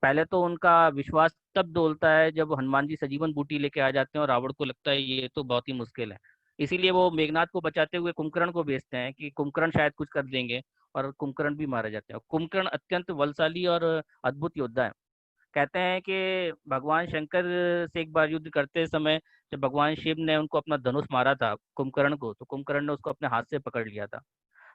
पहले तो उनका विश्वास तब डोलता है जब हनुमान जी सजीवन बूटी लेके आ जाते हैं और रावण को लगता है ये तो बहुत ही मुश्किल है। इसीलिए वो मेघनाथ को बचाते हुए कुंभकर्ण को भेजते हैं कि कुंभकर्ण शायद कुछ कर देंगे, और कुंभकर्ण भी मारे जाते हैं। कुंभकर्ण अत्यंत बलशाली और अद्भुत योद्धा है। कहते हैं कि भगवान शंकर से एक बार युद्ध करते समय जब भगवान शिव ने उनको अपना धनुष मारा था कुंभकर्ण को, तो कुंभकर्ण ने उसको अपने हाथ से पकड़ लिया था।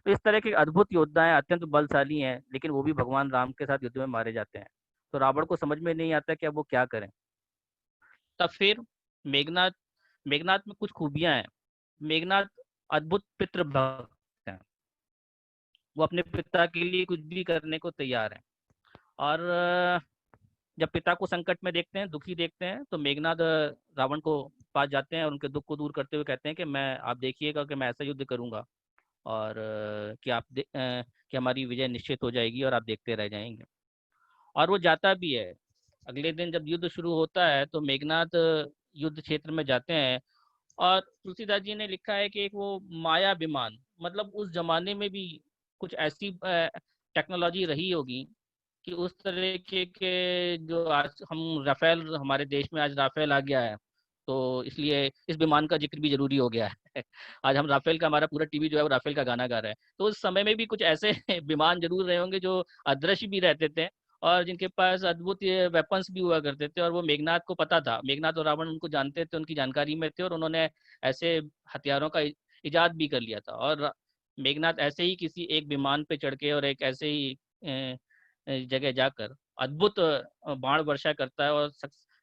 तो इस तरह के अद्भुत योद्धा हैं, अत्यंत बलशाली हैं, लेकिन वो भी भगवान राम के साथ युद्ध में मारे जाते हैं। तो रावण को समझ में नहीं आता कि अब वो क्या करें। तब फिर मेघनाथ मेघनाथ में कुछ खूबियां हैं। मेघनाथ अद्भुत पितृ भक्त हैं। वो अपने पिता के लिए कुछ भी करने को तैयार है। और जब पिता को संकट में देखते हैं, दुखी देखते हैं, तो मेघनाथ रावण को पास जाते हैं और उनके दुख को दूर करते हुए कहते हैं कि आप देखिएगा कि मैं ऐसा युद्ध करूंगा, और कि हमारी विजय निश्चित हो जाएगी और आप देखते रह जाएंगे। और वो जाता भी है। अगले दिन जब युद्ध शुरू होता है तो मेघनाथ युद्ध क्षेत्र में जाते हैं। और तुलसीदास जी ने लिखा है कि एक वो माया विमान, मतलब उस जमाने में भी कुछ ऐसी टेक्नोलॉजी रही होगी कि उस तरह के जो आज हम राफेल, हमारे देश में आज राफेल आ गया है, तो इसलिए इस विमान का जिक्र भी जरूरी हो गया है। आज हम राफेल का, हमारा पूरा टीवी जो है वो राफेल का गाना गा रहा है। तो उस समय में भी कुछ ऐसे विमान जरूर रहे होंगे जो अदृश्य भी रहते थे और जिनके पास अद्भुत वेपन्स भी हुआ करते थे। और वो मेघनाथ को पता था, मेघनाथ और रावण उनको जानते थे, उनकी जानकारी में थे, और उन्होंने ऐसे हथियारों का इजाद भी कर लिया था। और मेघनाथ ऐसे ही किसी एक विमान पे चढ़ के और एक ऐसे ही जगह जाकर अद्भुत बाण वर्षा करता है और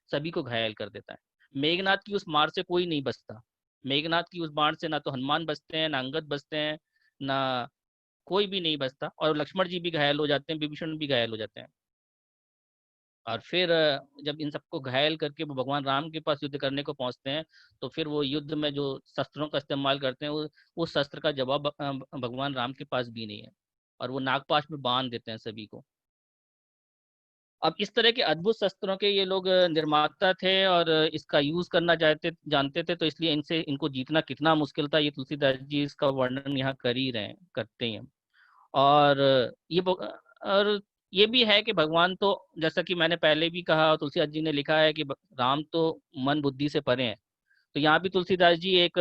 सभी को घायल कर देता है। मेघनाथ की उस मार से कोई नहीं बचता। मेघनाथ की उस बाण से ना तो हनुमान बचते हैं, ना अंगद बचते हैं, ना कोई भी नहीं बचता। और लक्ष्मण जी भी घायल हो जाते हैं, विभीषण भी घायल हो जाते हैं। और फिर जब इन सबको घायल करके वो भगवान राम के पास युद्ध करने को पहुंचते हैं, तो फिर वो युद्ध में जो शस्त्रों का इस्तेमाल करते हैं, उस शस्त्र का जवाब भगवान राम के पास भी नहीं है, और वो नागपाश में बांध देते हैं सभी को। अब इस तरह के अद्भुत शस्त्रों के ये लोग निर्माता थे और इसका यूज करना जानते थे, तो इसलिए इनको जीतना कितना मुश्किल था, ये तुलसीदास जी इसका वर्णन यहाँ कर ही रहे करते ही हैं। और और ये भी है कि भगवान तो, जैसा कि मैंने पहले भी कहा और तुलसीदास जी ने लिखा है कि राम तो मन बुद्धि से परे हैं। तो यहाँ भी तुलसीदास जी एक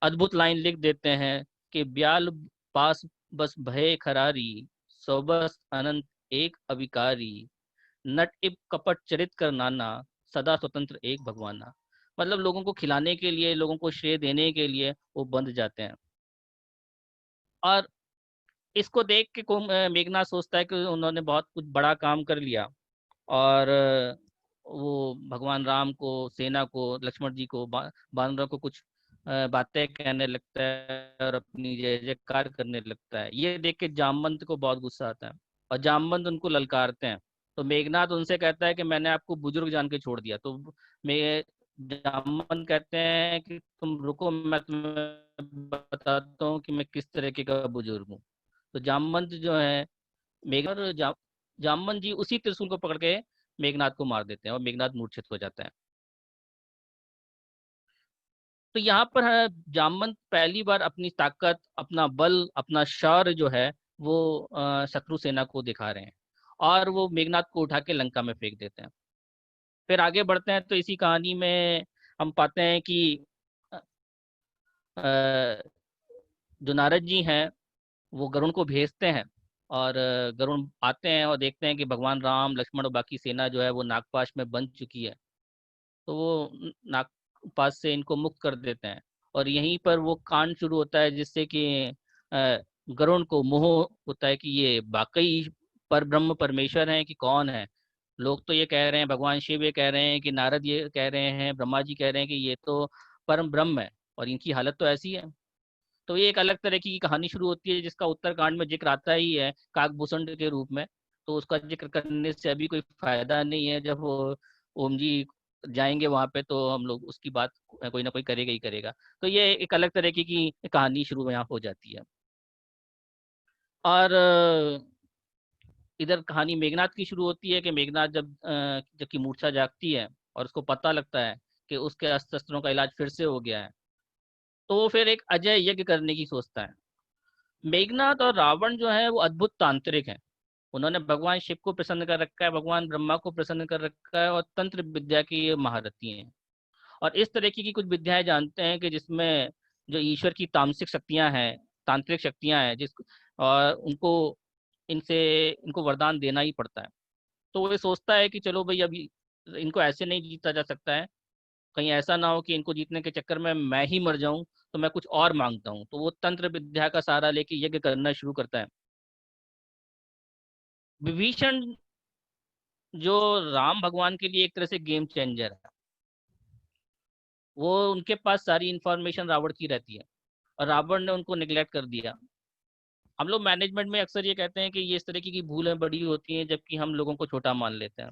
अद्भुत लाइन लिख देते हैं कि ब्याल पास बस भय खरारी, सो बस अनंत एक अविकारी, नट इप कपट चरित कर नाना, सदा स्वतंत्र एक भगवाना। मतलब लोगों को खिलाने के लिए, लोगों को श्रेय देने के लिए वो बंध जाते हैं। और इसको देख के मेघनाथ सोचता है कि उन्होंने बहुत कुछ बड़ा काम कर लिया, और वो भगवान राम को, सेना को, लक्ष्मण जी को, बानरों को कुछ बातें कहने लगता है और अपनी जय जयकार करने लगता है। ये देख के जामवंत को बहुत गुस्सा आता है और जामवंत उनको ललकारते हैं। तो मेघनाथ उनसे कहता है कि मैंने आपको बुजुर्ग जान के छोड़ दिया। तो मैं जामवंत कहते हैं कि तुम रुको, मैं तुम्हें बताता हूँ कि मैं किस तरीके का बुजुर्ग हूँ। तो जामवंत जो है, मेघनाथ और जामवंत जी उसी त्रिशूल को पकड़ के मेघनाथ को मार देते हैं और मेघनाथ मूर्छित हो जाता है। तो यहाँ पर है, जामवंत पहली बार अपनी ताकत, अपना बल, अपना शौर्य जो है वो शत्रु सेना को दिखा रहे हैं और वो मेघनाथ को उठा के लंका में फेंक देते हैं। फिर आगे बढ़ते हैं तो इसी कहानी में हम पाते हैं कि अ, जो नारद जी हैं वो गरुण को भेजते हैं और गरुण आते हैं और देखते हैं कि भगवान राम, लक्ष्मण और बाकी सेना जो है वो नागपाश में बंध चुकी है। तो वो नागपाश से इनको मुक्त कर देते हैं और यहीं पर वो कांड शुरू होता है जिससे कि अ, गरुण को मोह होता है कि ये वाकई पर ब्रह्म परमेश्वर हैं कि कौन है। लोग तो ये कह रहे हैं, भगवान शिव ये कह रहे हैं, कि नारद ये कह रहे हैं, ब्रह्मा जी कह रहे हैं कि ये तो परम ब्रह्म है और इनकी हालत तो ऐसी है। तो ये एक अलग तरह की कहानी शुरू होती है जिसका उत्तरकांड में जिक्र आता ही है काकभूषण के रूप में। तो उसका जिक्र करने से अभी कोई फायदा नहीं है, जब वो ओम जी जाएंगे वहां पे तो हम लोग उसकी बात कोई ना कोई करेगा ही करेगा। तो ये एक अलग तरीके की कहानी शुरू यहाँ हो जाती है। और इधर कहानी मेघनाथ की शुरू होती है कि मेघनाथ जबकि मूर्छा जागती है और उसको पता लगता है कि उसके अस्त्र शस्त्रों का इलाज फिर से हो गया है, तो वो फिर एक अजय यज्ञ करने की सोचता है। मेघनाथ और रावण जो है वो अद्भुत तांत्रिक हैं। उन्होंने भगवान शिव को प्रसन्न कर रखा है, भगवान ब्रह्मा को प्रसन्न कर रखा है और तंत्र विद्या की ये महारथी हैं। और इस तरीके की कुछ विद्याएं जानते हैं कि जिसमें जो ईश्वर की तामसिक शक्तियां हैं, तांत्रिक शक्तियां हैं, जिस और उनको इनसे इनको वरदान देना ही पड़ता है। तो वो ये सोचता है कि चलो भाई, अभी इनको ऐसे नहीं जीता जा सकता है, कहीं ऐसा ना हो कि इनको जीतने के चक्कर में मैं ही मर जाऊं, तो मैं कुछ और मांगता हूँ। तो वो तंत्र विद्या का सहारा लेके यज्ञ करना शुरू करता है। विभीषण जो राम भगवान के लिए एक तरह से गेम चेंजर है, वो उनके पास सारी इंफॉर्मेशन रावण की रहती है और रावण ने उनको निगलेक्ट कर दिया। हम लोग मैनेजमेंट में अक्सर ये कहते हैं कि ये इस तरीके की भूलें बड़ी होती हैं जबकि हम लोगों को छोटा मान लेते हैं।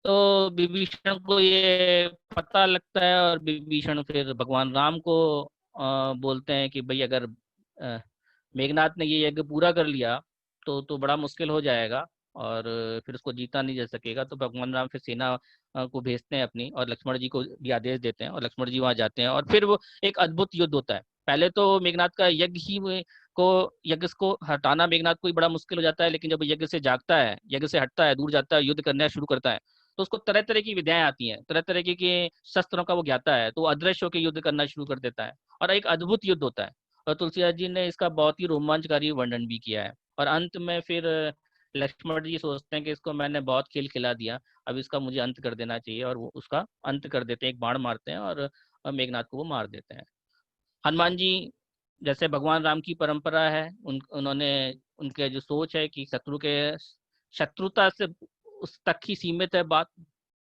तो विभीषण को ये पता लगता है और विभीषण फिर भगवान राम को बोलते हैं कि भाई, अगर अ, मेघनाथ ने ये यज्ञ पूरा कर लिया तो बड़ा मुश्किल हो जाएगा और फिर उसको जीता नहीं जा सकेगा। तो भगवान राम फिर सेना को भेजते हैं अपनी और लक्ष्मण जी को भी आदेश देते हैं और लक्ष्मण जी वहां जाते हैं और फिर वो एक अद्भुत युद्ध होता है। पहले तो मेघनाथ का यज्ञ को हटाना मेघनाथ को ही बड़ा मुश्किल हो जाता है, लेकिन जब यज्ञ से जागता है, यज्ञ से हटता है, दूर जाता है, युद्ध करना शुरू करता है, तो उसको तरह तरह की विद्याएं आती हैं, तरह तरह के शस्त्रों का वो ज्ञाता है, तो वो अदृश्य होकर युद्ध करना शुरू कर देता है और एक अद्भुत युद्ध होता है। और तुलसीदास जी ने इसका बहुत ही रोमांचकारी वर्णन भी किया है। और अंत में फिर लक्ष्मण जी सोचते हैं कि इसको मैंने बहुत खेल खिला दिया, अब इसका मुझे अंत कर देना चाहिए, और वो उसका अंत कर देते हैं, एक बाण मारते हैं और मेघनाथ को वो मार देते हैं। हनुमान जी, जैसे भगवान राम की परंपरा है, उन्होंने उनके जो सोच है कि शत्रुता से उस तक ही सीमित है बात।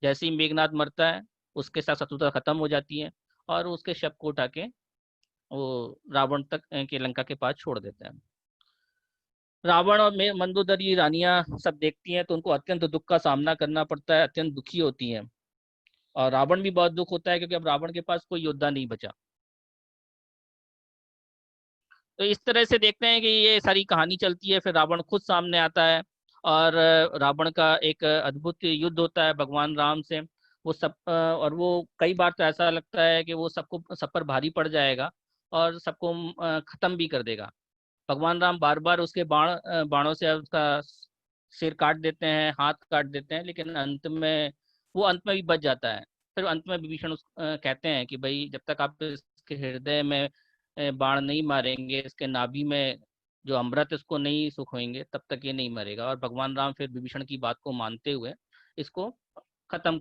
जैसे ही मेघनाथ मरता है उसके साथ शत्रुता खत्म हो जाती है और उसके शव को उठा के वो रावण तक के लंका के पास छोड़ देते हैं। रावण और मंदोदरी रानियां सब देखती हैं तो उनको अत्यंत दुख का सामना करना पड़ता है, अत्यंत दुखी होती हैं। और रावण भी बहुत दुख होता है क्योंकि अब रावण के पास कोई योद्धा नहीं बचा। तो इस तरह से देखते हैं कि ये सारी कहानी चलती है, फिर रावण खुद सामने आता है और रावण का एक अद्भुत युद्ध होता है भगवान राम से। वो सब और वो कई बार तो ऐसा लगता है कि वो सब पर भारी पड़ जाएगा और सबको खत्म भी कर देगा। भगवान राम बार बार उसके बाणों से उसका सिर काट देते हैं, हाथ काट देते हैं, लेकिन अंत में भी बच जाता है। फिर अंत में विभीषण कहते हैं कि भाई, जब तक आप इसके हृदय में बाण नहीं मारेंगे, इसके नाभि में जो अमृत इसको नहीं सुखोएंगे, तब तक ये नहीं मरेगा। और भगवान राम फिर विभीषण की बात को मानते हुए इसको खत्म